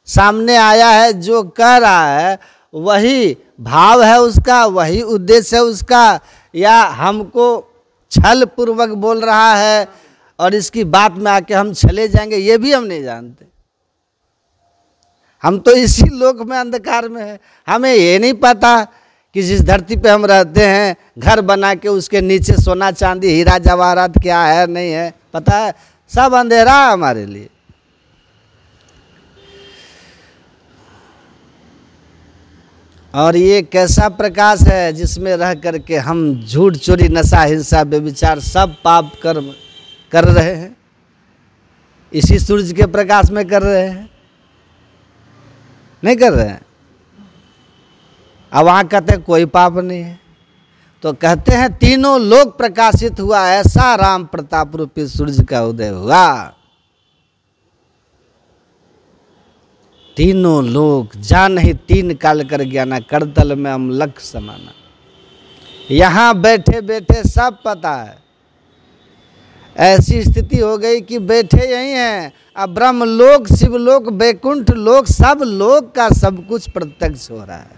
सामने आया है, जो कह रहा है वही भाव है उसका, वही उद्देश्य है उसका, या हमको छल पूर्वक बोल रहा है और इसकी बात में आके हम चले जाएंगे, ये भी हम नहीं जानते। हम तो इसी लोक में अंधकार में है। हमें ये नहीं पता कि जिस धरती पे हम रहते हैं, घर बना के उसके नीचे सोना चांदी हीरा जवाहरात क्या है नहीं है पता है, सब अंधेरा है हमारे लिए। और ये कैसा प्रकाश है जिसमें रह करके हम झूठ चोरी नशा हिंसा व्यभिचार सब पाप कर्म कर रहे हैं, इसी सूरज के प्रकाश में कर रहे हैं, नहीं कर रहे हैं। अब वहाँ कहते हैं कोई पाप नहीं है, तो कहते हैं तीनों लोक प्रकाशित हुआ, ऐसा राम प्रताप रूपी सूरज का उदय हुआ। तीनों लोक जान ही तीन काल कर ज्ञाना, करतल में हम लख समाना। यहाँ बैठे बैठे सब पता है। ऐसी स्थिति हो गई कि बैठे यही हैं, अब ब्रह्म लोक शिवलोक वैकुंठ लोक सब लोक का सब कुछ प्रत्यक्ष हो रहा है,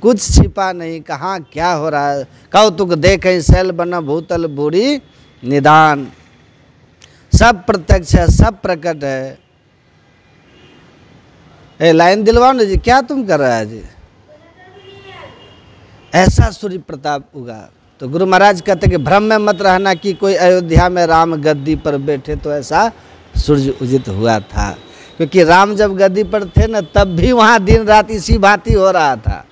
कुछ छिपा नहीं। कहाँ क्या हो रहा है, कौतुक देखें शैल बना भूतल बुरी निदान, सब प्रत्यक्ष है, सब प्रकट है। लाइन दिलवाओ ना जी, क्या तुम कर रहा है जी। ऐसा सूर्य प्रताप उगा। तो गुरु महाराज कहते कि भ्रम में मत रहना कि कोई अयोध्या में राम गद्दी पर बैठे तो ऐसा सूर्य उदित हुआ था, क्योंकि राम जब गद्दी पर थे ना तब भी वहाँ दिन रात इसी भांति हो रहा था।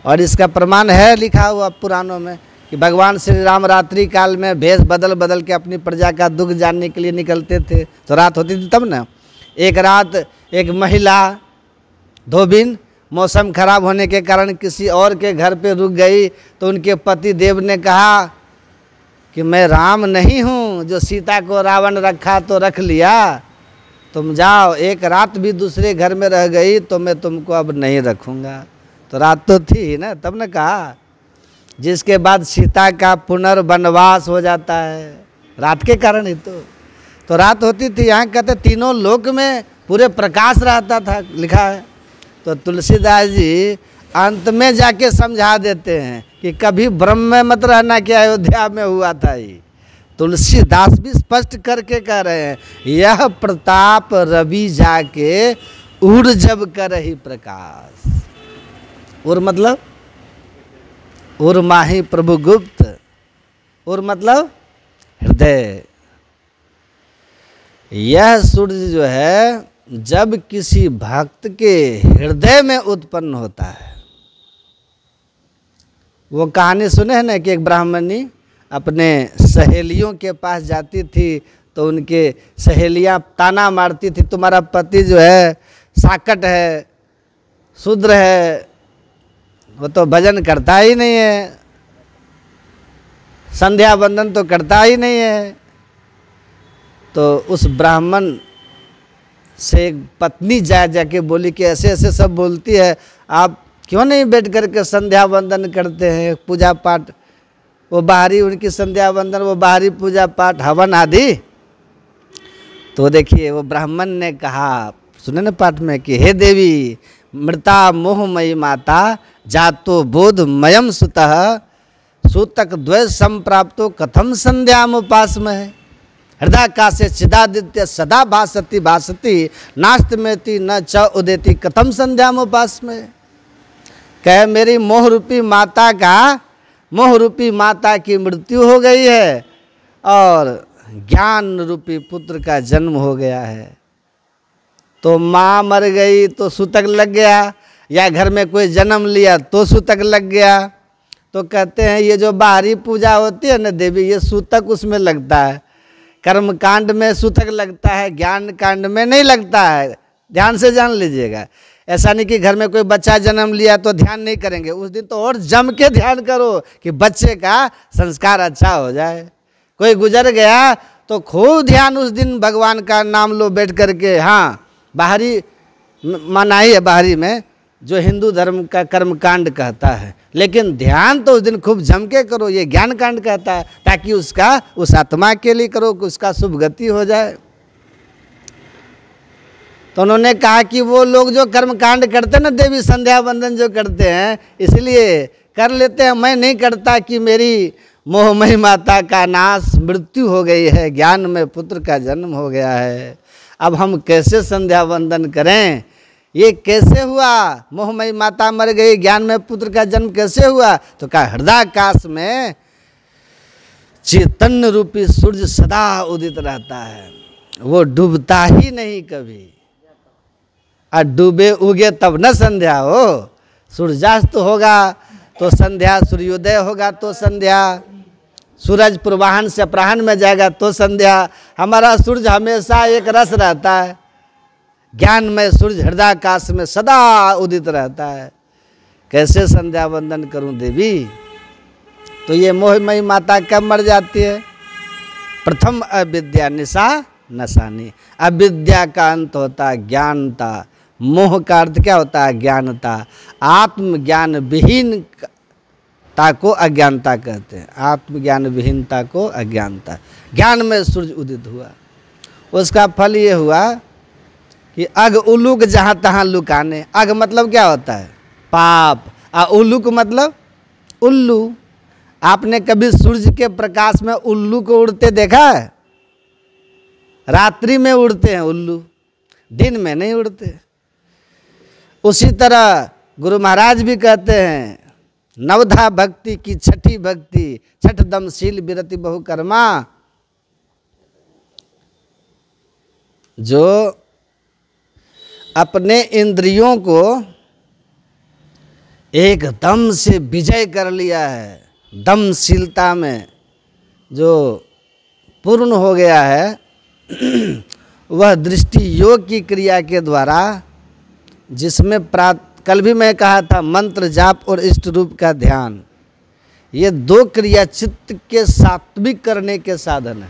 और इसका प्रमाण है लिखा हुआ पुराणों में कि भगवान श्री राम रात्रि काल में भेष बदल बदल के अपनी प्रजा का दुख जानने के लिए निकलते थे। तो रात होती थी तब ना, एक रात एक महिला धोबिन मौसम खराब होने के कारण किसी और के घर पे रुक गई, तो उनके पति देव ने कहा कि मैं राम नहीं हूँ जो सीता को रावण रखा तो रख लिया, तुम जाओ। एक रात भी दूसरे घर में रह गई तो मैं तुमको अब नहीं रखूँगा। तो रात तो थी ही ना, तब ने कहा। जिसके बाद सीता का पुनर्वनवास हो जाता है रात के कारण ही। तो रात होती थी। यहाँ कहते तीनों लोक में पूरे प्रकाश रहता था, लिखा है। तो तुलसीदास जी अंत में जाके समझा देते हैं कि कभी भ्रम में मत रहना कि अयोध्या में हुआ था। ये तुलसीदास भी स्पष्ट करके कह रहे हैं, यह प्रताप रवि जाके उड़ जब कर ही प्रकाश। और मतलब और माही प्रभु गुप्त, और मतलब हृदय। यह सूर्य जो है जब किसी भक्त के हृदय में उत्पन्न होता है, वो कहानी सुने हैं ना कि एक ब्राह्मणी अपने सहेलियों के पास जाती थी तो उनके सहेलियां ताना मारती थी, तुम्हारा पति जो है साकट है, शूद्र है, वो तो भजन करता ही नहीं है, संध्या वंदन तो करता ही नहीं है। तो उस ब्राह्मण से एक पत्नी जाके बोली कि ऐसे ऐसे सब बोलती है, आप क्यों नहीं बैठ करके संध्या वंदन करते हैं, पूजा पाठ, वो बाहरी उनकी संध्या वंदन, वो बाहरी पूजा पाठ हवन आदि। तो देखिए वो ब्राह्मण ने कहा, सुने ना पाठ में कि हे देवी मृता मोहमयी माता जातो बोध मयम सुतः सूतक द्वय संप्राप्तो कथम संध्याम उपासमहे। हृदयाकाशे चिदादित्य सदा भासति भासति नास्त मेति न च उदेति कथम संध्याम उपासमहे। कह मेरी मोह रूपी माता की मृत्यु हो गई है और ज्ञान रूपी पुत्र का जन्म हो गया है। तो माँ मर गई तो सूतक लग गया, या घर में कोई जन्म लिया तो सूतक लग गया। तो कहते हैं ये जो बाहरी पूजा होती है ना देवी, ये सूतक उसमें लगता है। कर्म कांड में सूतक लगता है, ज्ञान कांड में नहीं लगता है। ध्यान से जान लीजिएगा। ऐसा नहीं कि घर में कोई बच्चा जन्म लिया तो ध्यान नहीं करेंगे, उस दिन तो और जम के ध्यान करो कि बच्चे का संस्कार अच्छा हो जाए। कोई गुजर गया तो खूब ध्यान उस दिन भगवान का नाम लो बैठ करके। हाँ, बाहरी मनाही है, बाहरी में जो हिंदू धर्म का कर्म कांड कहता है, लेकिन ध्यान तो उस दिन खूब जम के करो, ये ज्ञान कांड कहता है, ताकि उसका उस आत्मा के लिए करो कि उसका शुभ गति हो जाए। तो उन्होंने कहा कि वो लोग जो कर्म कांड करते हैं ना देवी, संध्या वंदन जो करते हैं, इसलिए कर लेते हैं। मैं नहीं करता कि मेरी मोहमयी माता का नाश, मृत्यु हो गई है, ज्ञान में पुत्र का जन्म हो गया है। अब हम कैसे संध्या वंदन करें? ये कैसे हुआ? मोहमयी माता मर गई, ज्ञान में पुत्र का जन्म कैसे हुआ? तो कहा हृदयाकाश में चैतन्य रूपी सूर्य सदा उदित रहता है, वो डूबता ही नहीं कभी। और डूबे उगे तब न संध्या हो। सूर्यास्त होगा तो संध्या, सूर्योदय होगा तो संध्या, सूरज पूर्वाहन से अपराह्न में जाएगा तो संध्या। हमारा सूर्य हमेशा एक रस रहता है, ज्ञान में सूर्य हृदयाकाश में सदा उदित रहता है। कैसे संध्या वंदन करूं देवी? तो ये मोहमयी माता कब मर जाती है? प्रथम अविद्या निशा नशानी। अविद्या का अंत होता है ज्ञानता। मोह का अर्थ क्या होता है? ज्ञानता। आत्मज्ञान विहीनता को अज्ञानता कहते हैं। आत्मज्ञान विहीनता को अज्ञानता। ज्ञान में सूर्य उदित हुआ, उसका फल ये हुआ कि अग उलूक जहाँ तहाँ लुकाने। अग मतलब क्या होता है? पाप। उलूक मतलब उल्लू। आपने कभी सूर्य के प्रकाश में उल्लू को उड़ते देखा है? रात्रि में उड़ते हैं उल्लू, दिन में नहीं उड़ते। उसी तरह गुरु महाराज भी कहते हैं, नवधा भक्ति की छठी भक्ति, छठ दमशील विरति बहुकर्मा। जो अपने इंद्रियों को एकदम से विजय कर लिया है, दमशीलता में जो पूर्ण हो गया है, वह दृष्टि योग की क्रिया के द्वारा, जिसमें कल भी मैं कहा था मंत्र जाप और इष्ट रूप का ध्यान, ये दो क्रिया चित्त के सात्विक करने के साधन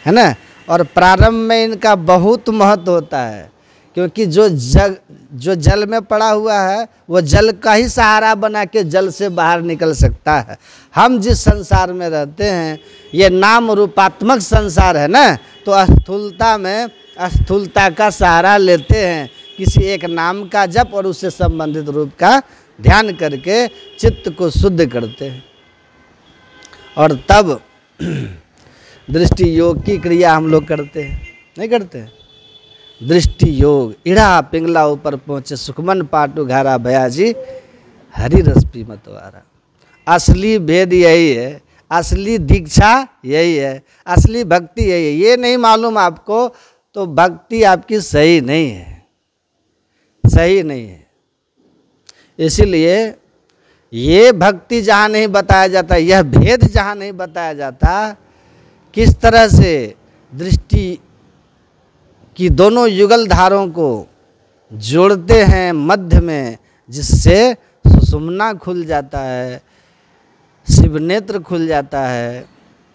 है ना। और प्रारंभ में इनका बहुत महत्व होता है, क्योंकि जो जल में पड़ा हुआ है वो जल का ही सहारा बना के जल से बाहर निकल सकता है। हम जिस संसार में रहते हैं ये नाम रूपात्मक संसार है ना, तो स्थूलता में स्थूलता का सहारा लेते हैं, किसी एक नाम का जप और उससे संबंधित रूप का ध्यान करके चित्त को शुद्ध करते हैं। और तब दृष्टि योग की क्रिया हम लोग करते हैं, नहीं करते? दृष्टि योग। इड़ा पिंगला ऊपर पहुँचे, सुखमन पाटू घारा भयाजी, हरि रस पी मतवारा। असली भेद यही है, असली दीक्षा यही है, असली भक्ति यही है। ये नहीं मालूम आपको तो भक्ति आपकी सही नहीं है, सही नहीं है। इसीलिए ये भक्ति जहाँ नहीं बताया जाता, यह भेद जहाँ नहीं बताया जाता, किस तरह से दृष्टि की दोनों युगल धारों को जोड़ते हैं मध्य में, जिससे सुषुम्ना खुल जाता है, शिव नेत्र खुल जाता है,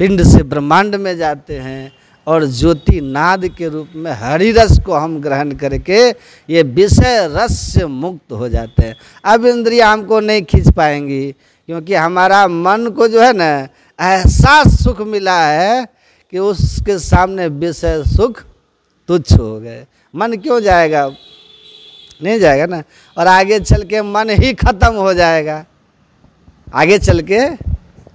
पिंड से ब्रह्मांड में जाते हैं और ज्योति नाद के रूप में हरि रस को हम ग्रहण करके ये विषय रस से मुक्त हो जाते हैं। अब इंद्रियां हमको नहीं खींच पाएंगी, क्योंकि हमारा मन को जो है ना ऐसा सुख मिला है कि उसके सामने विषय सुख तुच्छ हो गए। मन क्यों जाएगा? नहीं जाएगा ना। और आगे चल के मन ही खत्म हो जाएगा, आगे चल के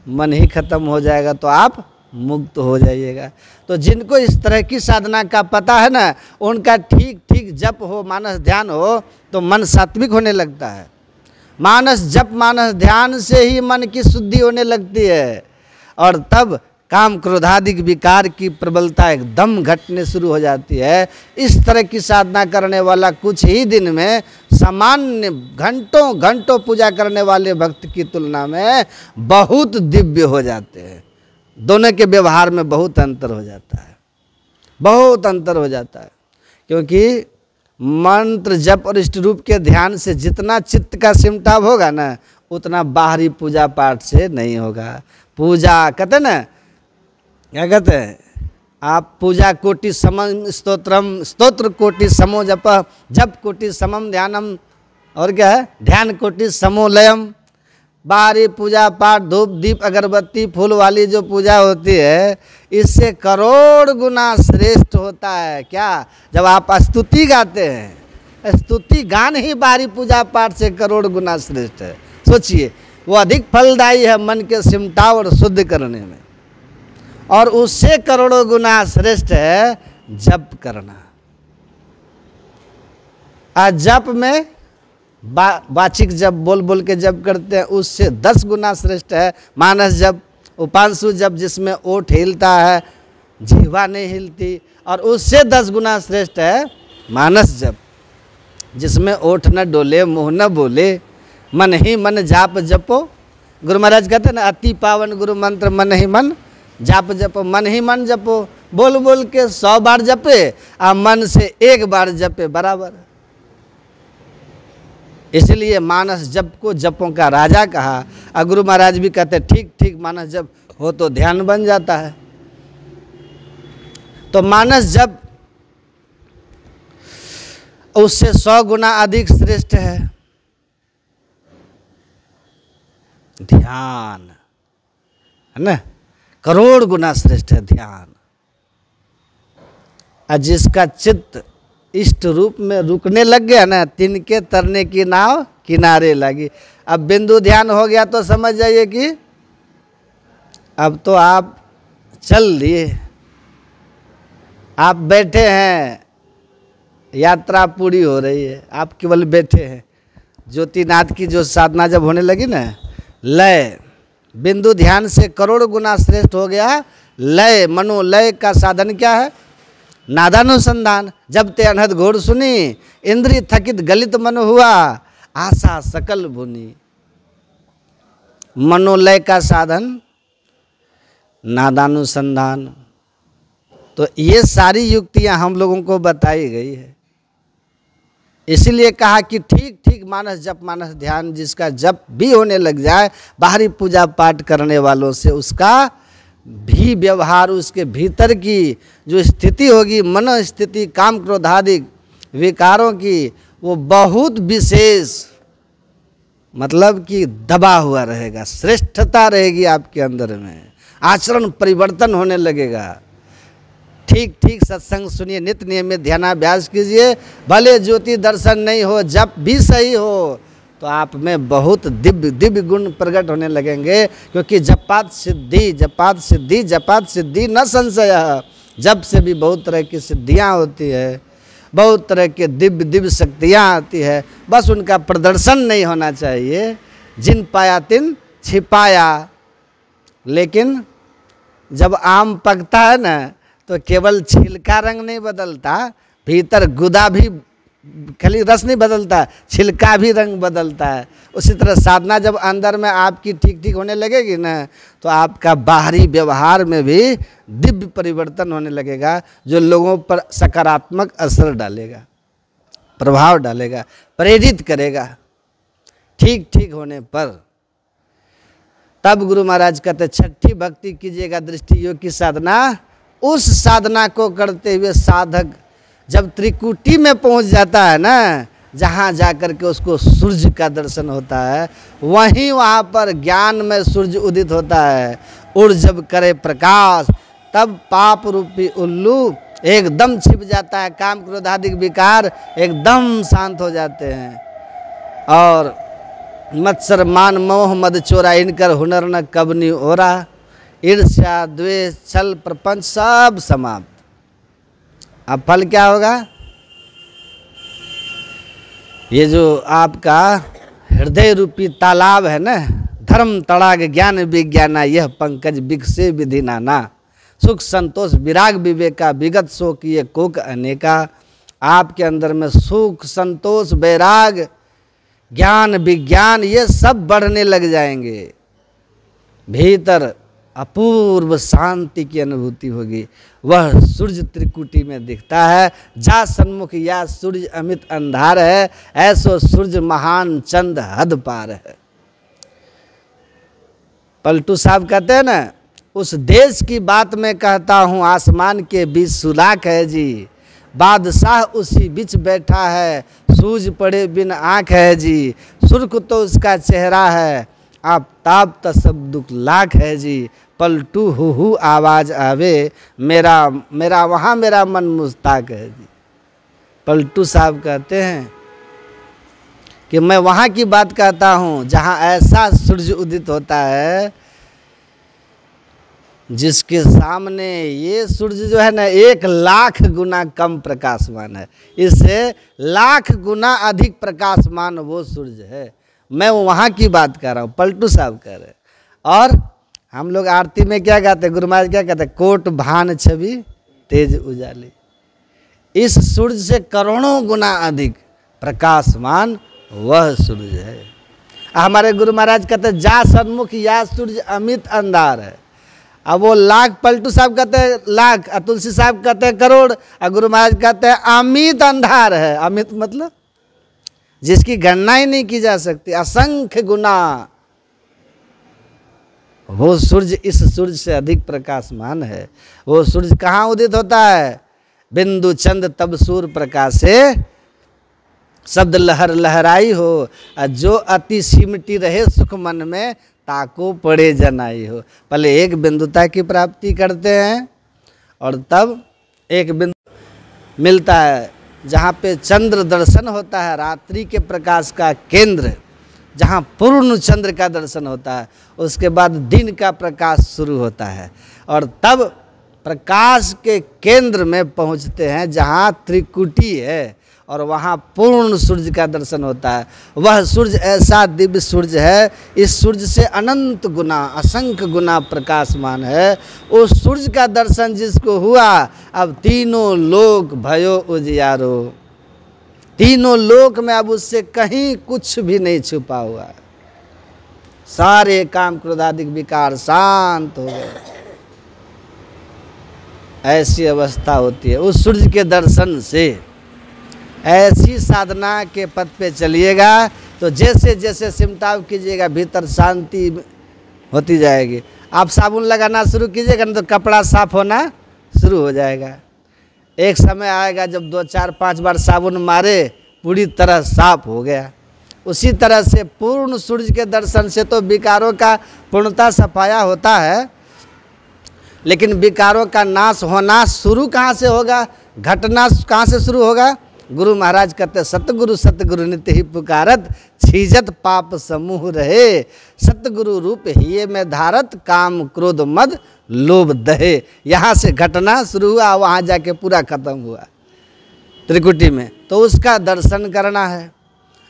मन ही खत्म हो जाएगा तो आप मुक्त हो जाइएगा। तो जिनको इस तरह की साधना का पता है ना, उनका ठीक ठीक जप हो, मानस ध्यान हो तो मन सात्विक होने लगता है। मानस जप मानस ध्यान से ही मन की शुद्धि होने लगती है और तब काम क्रोधादि विकार की प्रबलता एकदम घटने शुरू हो जाती है। इस तरह की साधना करने वाला कुछ ही दिन में सामान्य घंटों घंटों पूजा करने वाले भक्त की तुलना में बहुत दिव्य हो जाते हैं। दोनों के व्यवहार में बहुत अंतर हो जाता है, बहुत अंतर हो जाता है। क्योंकि मंत्र जप और इष्ट रूप के ध्यान से जितना चित्त का सिमटाव होगा ना, उतना बाहरी पूजा पाठ से नहीं होगा। पूजा कहते हैं ना, क्या कहते हैं, आप पूजा कोटि समम स्तोत्रम, स्तोत्र कोटि समो जप, जप कोटि समम ध्यानम, और क्या है, ध्यान कोटि समो लयम। बाहरी पूजा पाठ धूप दीप अगरबत्ती फूल वाली जो पूजा होती है, इससे करोड़ गुना श्रेष्ठ होता है। क्या, जब आप स्तुति गाते हैं, स्तुति गान ही बाहरी पूजा पाठ से करोड़ गुना श्रेष्ठ है। सोचिए, वो अधिक फलदायी है मन के सिमटाव और शुद्ध करने में, और उससे करोड़ों गुना श्रेष्ठ है जप करना। आज जप में वाचिक जप बोल बोल के जप करते हैं, उससे 10 गुना श्रेष्ठ है मानस जप, उपांशु जप जिसमें ओठ हिलता है जिह्वा नहीं हिलती, और उससे 10 गुना श्रेष्ठ है मानस जप जिसमें ओठ न डोले मुँह न बोले, मन ही मन जाप जपो। गुरु महाराज कहते हैं ना, अति पावन गुरु मंत्र मन ही मन जाप जपो। मन ही मन जपो, बोल बोल के 100 बार जपे और मन से 1 बार जपे बराबर। इसलिए मानस जप को जपों का राजा कहा। और गुरु महाराज भी कहते ठीक ठीक मानस जप हो तो ध्यान बन जाता है। तो मानस जप उससे 100 गुना अधिक श्रेष्ठ है ध्यान, है ना, करोड़ गुना श्रेष्ठ है ध्यान। और जिसका चित्त इष्ट रूप में रुकने लग गया ना, तिनके तरने की नाव किनारे लगी। अब बिंदु ध्यान हो गया तो समझ जाइए कि अब तो आप चल दिए, आप बैठे हैं, यात्रा पूरी हो रही है, आप केवल बैठे हैं। ज्योतिनाथ की जो साधना जब होने लगी ना, लय बिंदु ध्यान से करोड़ गुना श्रेष्ठ हो गया लय। मनोलय का साधन क्या है, नादानुसंधान। जब ते अनहद घोड़ सुनी, इंद्रिय थकित गलित मन हुआ, आशा सकल भुनी। मनोलय का साधन नादानुसंधान। तो ये सारी युक्तियां हम लोगों को बताई गई है। इसीलिए कहा कि ठीक ठीक मानस जप मानस ध्यान, जिसका जप भी होने लग जाए बाहरी पूजा पाठ करने वालों से, उसका भी व्यवहार, उसके भीतर की जो स्थिति होगी, मन स्थिति काम क्रोधादि विकारों की, वो बहुत विशेष, मतलब कि दबा हुआ रहेगा, श्रेष्ठता रहेगी आपके अंदर में, आचरण परिवर्तन होने लगेगा। ठीक ठीक सत्संग सुनिए, नित्य नियमित ध्यानाभ्यास कीजिए, भले ज्योति दर्शन नहीं हो, जप भी सही हो, तो आप में बहुत दिव्य दिव्य गुण प्रकट होने लगेंगे। क्योंकि जपात सिद्धि, जपात सिद्धि, जपात सिद्धि न संशय। जप से भी बहुत तरह की सिद्धियां होती है, बहुत तरह के दिव्य दिव्य शक्तियां आती है, बस उनका प्रदर्शन नहीं होना चाहिए। जिन पाया तिन छिपाया। लेकिन जब आम पकता है ना, तो केवल छिलका रंग नहीं बदलता, भीतर गुदा भी, खाली रस नहीं बदलता, छिलका भी रंग बदलता है। उसी तरह साधना जब अंदर में आपकी ठीक ठीक होने लगेगी ना, तो आपका बाहरी व्यवहार में भी दिव्य परिवर्तन होने लगेगा, जो लोगों पर सकारात्मक असर डालेगा, प्रभाव डालेगा, प्रेरित करेगा ठीक ठीक होने पर। तब गुरु महाराज कहते छठी भक्ति कीजिएगा दृष्टि योग की साधना। उस साधना को करते हुए साधक जब त्रिकुटी में पहुंच जाता है ना, जहाँ जाकर के उसको सूर्य का दर्शन होता है, वहीं वहाँ पर ज्ञान में सूर्य उदित होता है। उड़ जब करे प्रकाश, तब पाप रूपी उल्लू एकदम छिप जाता है, काम क्रोध आदि विकार एकदम शांत हो जाते हैं। और मत्सर मान मोह मद चोरा इनकर हुनर न कबनी ओरा, ईर्ष्या द्वेष छल प्रपंच सब समाप्त। अब फल क्या होगा? ये जो आपका हृदय रूपी तालाब है ना, धर्म तड़ाग ज्ञान विज्ञाना, यह पंकज बिकसे विधि नाना, सुख संतोष विराग विवेका, विगत सो किए कोक अनेका। आपके अंदर में सुख संतोष वैराग ज्ञान विज्ञान ये सब बढ़ने लग जाएंगे। भीतर अपूर्व शांति की अनुभूति होगी। वह सूर्य त्रिकुटी में दिखता है, जा सन्मुख या सूर्य अमित अंधार है, ऐसो सूर्य महान चंद हद पार है। पलटू साहब कहते हैं ना, उस देश की बात मैं कहता हूँ, आसमान के बीच सुलाख है जी, बादशाह उसी बीच बैठा है, सूझ पड़े बिन आँख है जी, सुर्ख तो उसका चेहरा है, आफताब तो सब दुख लाख है जी, पलटू हु आवाज आवे, मेरा मेरा वहाँ मेरा मन मुस्ताक है जी। पलटू साहब कहते हैं कि मैं वहाँ की बात कहता हूँ जहाँ ऐसा सूर्य उदित होता है जिसके सामने ये सूर्य जो है ना 1,00,000 गुना कम प्रकाशमान है, इससे 1,00,000 गुना अधिक प्रकाशमान वो सूर्य है। मैं वहाँ की बात कर रहा हूँ, पलटू साहब कह रहे। और हम लोग आरती में क्या गाते हैं, गुरु महाराज क्या कहते हैं, कोट भान छवि तेज उजाले। इस सूर्य से करोड़ों गुना अधिक प्रकाशमान वह सूर्य है। हमारे गुरु महाराज कहते हैं जा सन्मुख या सूर्य अमित अंधार है। अब वो लाख, पलटू साहब कहते हैं लाख, तुलसी साहब कहते हैं करोड़, और गुरु महाराज कहते हैं अमित अंधार है। अमित मतलब जिसकी गणना ही नहीं की जा सकती, असंख्य गुना वो सूर्य इस सूर्य से अधिक प्रकाशमान है। वो सूर्य कहाँ उदित होता है? बिंदु चंद तब सूर्य प्रकाशे, शब्द लहर लहराई हो, जो अति सिमटी रहे सुख मन में, ताको पड़े जनाई हो। पहले एक बिंदुता की प्राप्ति करते हैं और तब एक बिंदु मिलता है जहाँ पे चंद्र दर्शन होता है, रात्रि के प्रकाश का केंद्र, जहाँ पूर्ण चंद्र का दर्शन होता है, उसके बाद दिन का प्रकाश शुरू होता है और तब प्रकाश के केंद्र में पहुँचते हैं जहाँ त्रिकुटी है और वहाँ पूर्ण सूर्य का दर्शन होता है। वह सूर्य ऐसा दिव्य सूर्य है, इस सूर्य से अनंत गुना असंख्य गुना प्रकाशमान है। उस सूर्य का दर्शन जिसको हुआ, अब तीनों लोक भयो उजियारो, तीनों लोक में अब उससे कहीं कुछ भी नहीं छुपा हुआ, सारे काम क्रोधादिक विकार शांत हो गए। ऐसी अवस्था होती है उस सूर्य के दर्शन से। ऐसी साधना के पथ पे चलिएगा तो जैसे जैसे सिमटाव कीजिएगा भीतर शांति होती जाएगी। आप साबुन लगाना शुरू कीजिएगा ना तो कपड़ा साफ होना शुरू हो जाएगा। एक समय आएगा जब 2 4 5 बार साबुन मारे पूरी तरह साफ हो गया। उसी तरह से पूर्ण सूर्य के दर्शन से तो विकारों का पूर्णता सफाया होता है, लेकिन विकारों का नाश होना शुरू कहाँ से होगा, घटना कहाँ से शुरू होगा? गुरु महाराज कहते सतगुरु सतगुरु नित्य ही पुकारत, छीजत पाप समूह रहे, सतगुरु रूप हिये में धारत, काम क्रोध मद लोभ दहे। यहाँ से घटना शुरू हुआ, वहाँ जाके पूरा खत्म हुआ त्रिकुटी में, तो उसका दर्शन करना है।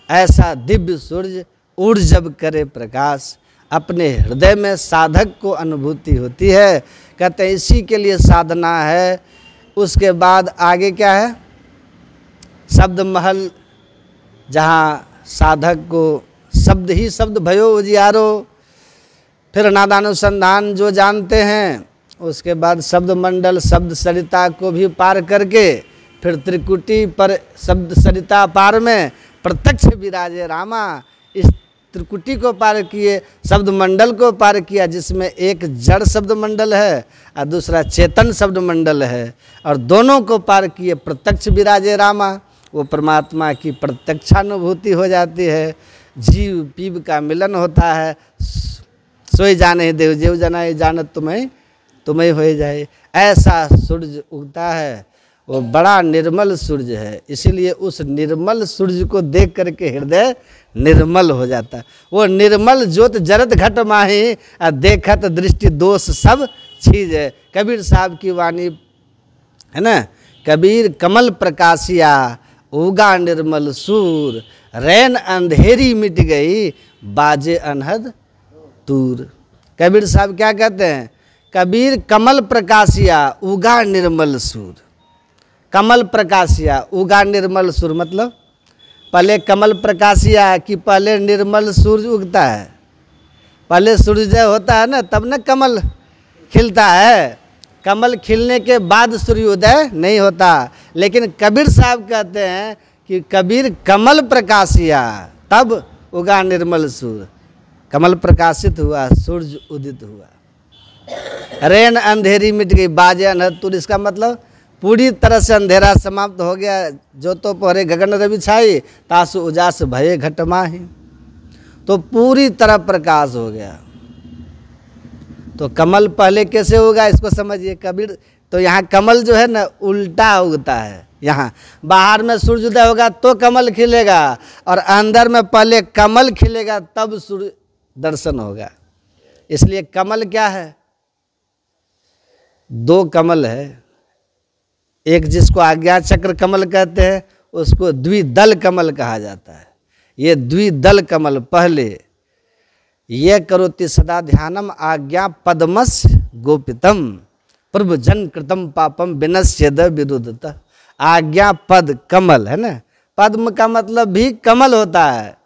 ऐसा दिव्य सूर्य उड़ जब करे प्रकाश, अपने हृदय में साधक को अनुभूति होती है। कहते हैं इसी के लिए साधना है। उसके बाद आगे क्या है? शब्द महल, जहाँ साधक को शब्द ही शब्द भयो उजियारो। फिर नादानुसंधान जो जानते हैं, उसके बाद शब्द मंडल शब्द सरिता को भी पार करके फिर त्रिकुटी पर शब्द सरिता पार में प्रत्यक्ष विराजे रामा। इस त्रिकुटी को पार किए, शब्द मंडल को पार किया, जिसमें एक जड़ शब्द मंडल है और दूसरा चेतन शब्द मंडल है, और दोनों को पार किए प्रत्यक्ष विराजे रामा। वो परमात्मा की प्रत्यक्षानुभूति हो जाती है, जीव पीव का मिलन होता है। सोई जाने देव जेव जनाए, जानत तुम्हें तुम्हें हो जाए। ऐसा सूर्य उगता है वो बड़ा निर्मल सूर्य है, इसीलिए उस निर्मल सूर्य को देख करके हृदय निर्मल हो जाता है। वो निर्मल ज्योत जरत घट माही, देखत दृष्टि दोष सब चीज है। कबीर साहब की वाणी है ना, कबीर कमल प्रकाशिया उगा निर्मल सूर, रैन अंधेरी मिट गई बाजे अनहद दूर। कबीर साहब क्या कहते हैं, कबीर कमल प्रकाशिया उगा निर्मल सूर। कमल प्रकाशिया उगा निर्मल सूर मतलब पहले कमल प्रकाशिया कि पहले निर्मल सूर्य उगता है, पहले सूर्योदय होता है ना, तब न कमल खिलता है। कमल खिलने के बाद सूर्योदय नहीं होता। लेकिन कबीर साहब कहते हैं कि कबीर कमल प्रकाशिया तब उगा निर्मल सूर्य। कमल प्रकाशित हुआ, सूर्य उदित हुआ, रेन अंधेरी मिट गई बाजे अनहद दूर। इसका मतलब पूरी तरह से अंधेरा समाप्त हो गया। जो तो पहरे गगन रवि छाई, तासु उजास भये घट माही। तो पूरी तरह प्रकाश हो गया। तो कमल पहले कैसे होगा इसको समझिए। कबीर तो यहाँ कमल जो है ना उल्टा उगता है। यहाँ बाहर में सूर्योदय होगा तो कमल खिलेगा, और अंदर में पहले कमल खिलेगा तब सूर्य दर्शन होगा। इसलिए कमल क्या है, दो कमल है। एक जिसको आज्ञा चक्र कमल कहते हैं, उसको द्विदल कमल कहा जाता है। ये द्विदल कमल पहले ये करोति सदा ध्यानम आज्ञा पद्मस्य गोपितम प्रभु जन कृतम पापम विनश्येद विरुद्धतः। आज्ञा पद कमल है ना, पद्म का मतलब भी कमल होता है,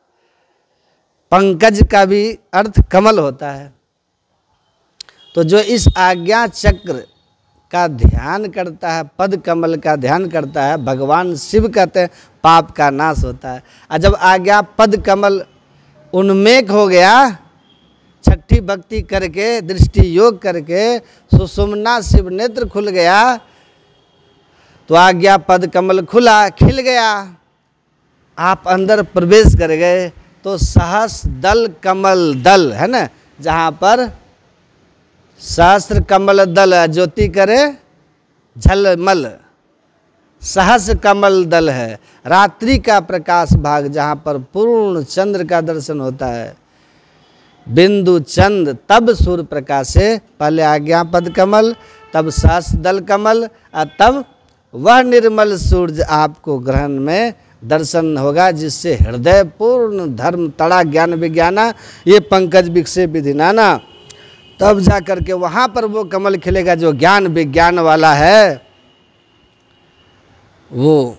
पंकज का भी अर्थ कमल होता है। तो जो इस आज्ञा चक्र का ध्यान करता है, पद कमल का ध्यान करता है, भगवान शिव कहते हैं पाप का नाश होता है। और जब आज्ञा पद कमल उन्मेक हो गया, छठी भक्ति करके दृष्टि योग करके सुषुम्ना शिव नेत्र खुल गया, तो आज्ञा पद कमल खुला, खिल गया, आप अंदर प्रवेश कर गए। तो सहस दल कमल दल है ना, जहाँ पर सहस्र कमल दल ज्योति करे झलमल, सहस कमल दल है। रात्रि का प्रकाश भाग जहाँ पर पूर्ण चंद्र का दर्शन होता है, बिंदु चंद तब सूर्य प्रकाशे। पहले आज्ञा पद कमल, तब सहस दल कमल, और तब वह निर्मल सूर्य आपको ग्रहण में दर्शन होगा, जिससे हृदय पूर्ण धर्म तड़ा ज्ञान विज्ञाना ये पंकज विकसे विधिनाना। तब जा करके वहाँ पर वो कमल खिलेगा जो ज्ञान विज्ञान वाला है। वो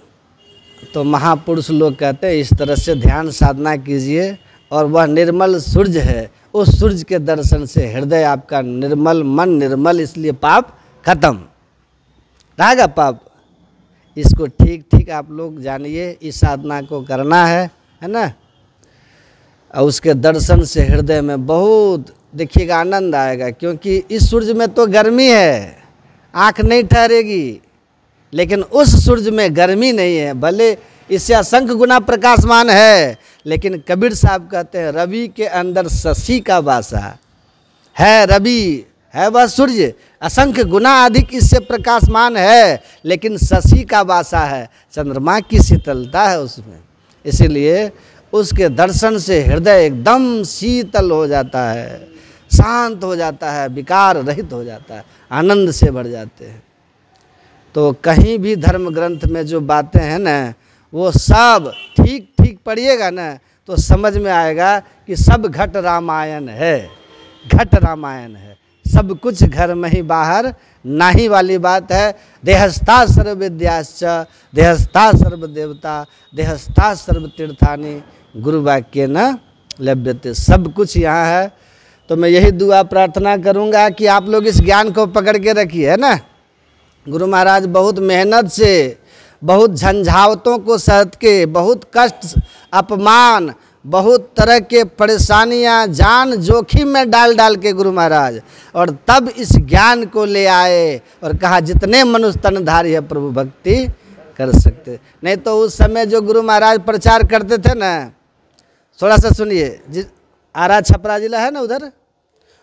तो महापुरुष लोग कहते हैं इस तरह से ध्यान साधना कीजिए, और वह निर्मल सूर्य है। उस सूर्य के दर्शन से हृदय आपका निर्मल, मन निर्मल, इसलिए पाप खत्म रहेगा। पाप इसको ठीक ठीक आप लोग जानिए, इस साधना को करना है ना। और उसके दर्शन से हृदय में बहुत देखिएगा आनंद आएगा, क्योंकि इस सूर्य में तो गर्मी है, आँख नहीं ठहरेगी। लेकिन उस सूर्य में गर्मी नहीं है, भले इससे असंख्य गुना प्रकाशमान है, लेकिन कबीर साहब कहते हैं रवि के अंदर शशि का वासा है। रवि है वह सूर्य, असंख्य गुना अधिक इससे प्रकाशमान है, लेकिन शशि का वासा है, चंद्रमा की शीतलता है उसमें। इसीलिए उसके दर्शन से हृदय एकदम शीतल हो जाता है, शांत हो जाता है, विकार रहित हो जाता है, आनंद से भर जाते हैं। तो कहीं भी धर्म ग्रंथ में जो बातें हैं ना, वो सब ठीक ठीक पढ़िएगा ना, तो समझ में आएगा कि सब घट रामायण है, घट रामायण है। सब कुछ घर में ही, बाहर नाही वाली बात है। देहस्था सर्व विद्याश्च देहस्था सर्व देवता देहस्था सर्व तीर्थानि गुरु वाक्य न लभ्यते। सब कुछ यहाँ है। तो मैं यही दुआ प्रार्थना करूँगा कि आप लोग इस ज्ञान को पकड़ के रखिए, है ना। गुरु महाराज बहुत मेहनत से, बहुत झंझावतों को सहत के, बहुत कष्ट अपमान, बहुत तरह के परेशानियां जान जोखिम में डाल डाल के गुरु महाराज, और तब इस ज्ञान को ले आए और कहा जितने मनुष्य तनधारी है प्रभु भक्ति कर सकते। नहीं तो उस समय जो गुरु महाराज प्रचार करते थे ना, थोड़ा सा सुनिए, आरा छपरा जिला है ना, उधर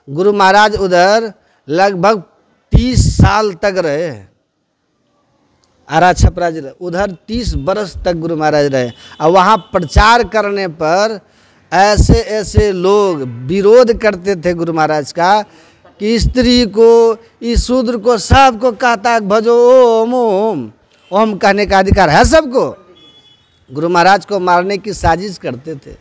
गुरु महाराज उधर लगभग 30 साल तक रहे। आरा छपरा जिला, उधर 30 बरस तक गुरु महाराज रहे। और वहाँ प्रचार करने पर ऐसे ऐसे लोग विरोध करते थे गुरु महाराज का कि स्त्री को, इस शूद्र को, सबको कहता है भजो ओम ओम। ओम कहने का अधिकार है सबको। गुरु महाराज को मारने की साजिश करते थे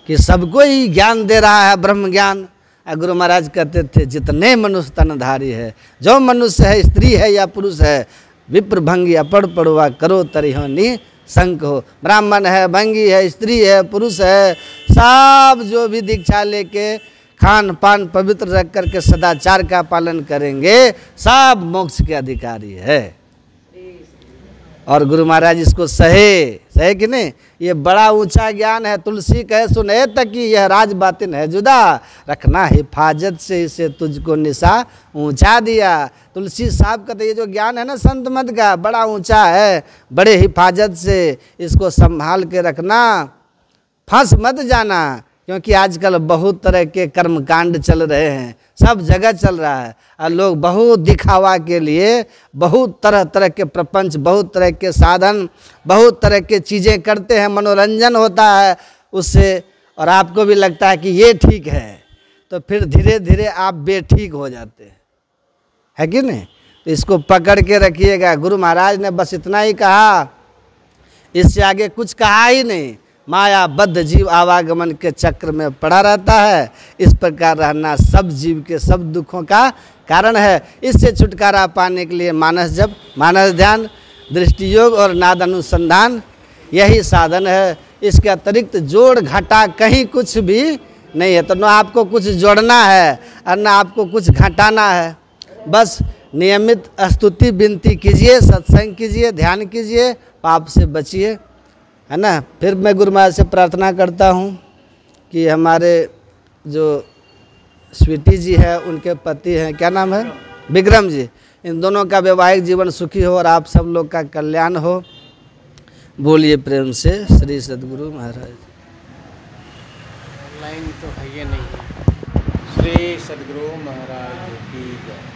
कि सबको ही ज्ञान दे रहा है, ब्रह्म ज्ञान। गुरु महाराज कहते थे जितने मनुष्य तनधारी है, जो मनुष्य है, स्त्री है या पुरुष है, विप्र भंगी अपड़ पड़ुआ करो तरिहोनी संक हो। ब्राह्मण है, भंगी है, स्त्री है, पुरुष है, सब जो भी दीक्षा लेके खान पान पवित्र रख करके सदाचार का पालन करेंगे, सब मोक्ष के अधिकारी है। और गुरु महाराज इसको सहे कि नहीं। ये बड़ा ऊंचा ज्ञान है। तुलसी कहे सुने तक कि यह राज बातिन है जुदा, रखना हिफाजत से इसे तुझको निशा ऊंचा दिया। तुलसी साहब कहते ये जो ज्ञान है ना संत मत का, बड़ा ऊंचा है, बड़े हिफाजत से इसको संभाल के रखना, फंस मत जाना। क्योंकि आजकल बहुत तरह के कर्मकांड चल रहे हैं, सब जगह चल रहा है। और लोग बहुत दिखावा के लिए बहुत तरह तरह के प्रपंच, बहुत तरह के साधन, बहुत तरह के चीज़ें करते हैं, मनोरंजन होता है उससे, और आपको भी लगता है कि ये ठीक है, तो फिर धीरे धीरे आप बेठीक हो जाते हैं, है कि नहीं। तो इसको पकड़ के रखिएगा। गुरु महाराज ने बस इतना ही कहा, इससे आगे कुछ कहा ही नहीं। मायाबद्ध जीव आवागमन के चक्र में पड़ा रहता है, इस प्रकार रहना सब जीव के सब दुखों का कारण है। इससे छुटकारा पाने के लिए मानस जप, मानस ध्यान, दृष्टि योग और नाद अनुसंधान यही साधन है। इसके अतिरिक्त जोड़ घटा कहीं कुछ भी नहीं है। तो न आपको कुछ जोड़ना है और न आपको कुछ घटाना है। बस नियमित स्तुति विनती कीजिए, सत्संग कीजिए, ध्यान कीजिए, पाप से बचिए, है ना। फिर मैं गुरु महाराज से प्रार्थना करता हूँ कि हमारे जो स्वीटी जी है, उनके पति हैं, क्या नाम है, विक्रम जी, इन दोनों का वैवाहिक जीवन सुखी हो और आप सब लोग का कल्याण हो। बोलिए प्रेम से श्री सद्गुरु महाराज। लाइन तो है ये नहीं। श्री सद्गुरु महाराज की जय।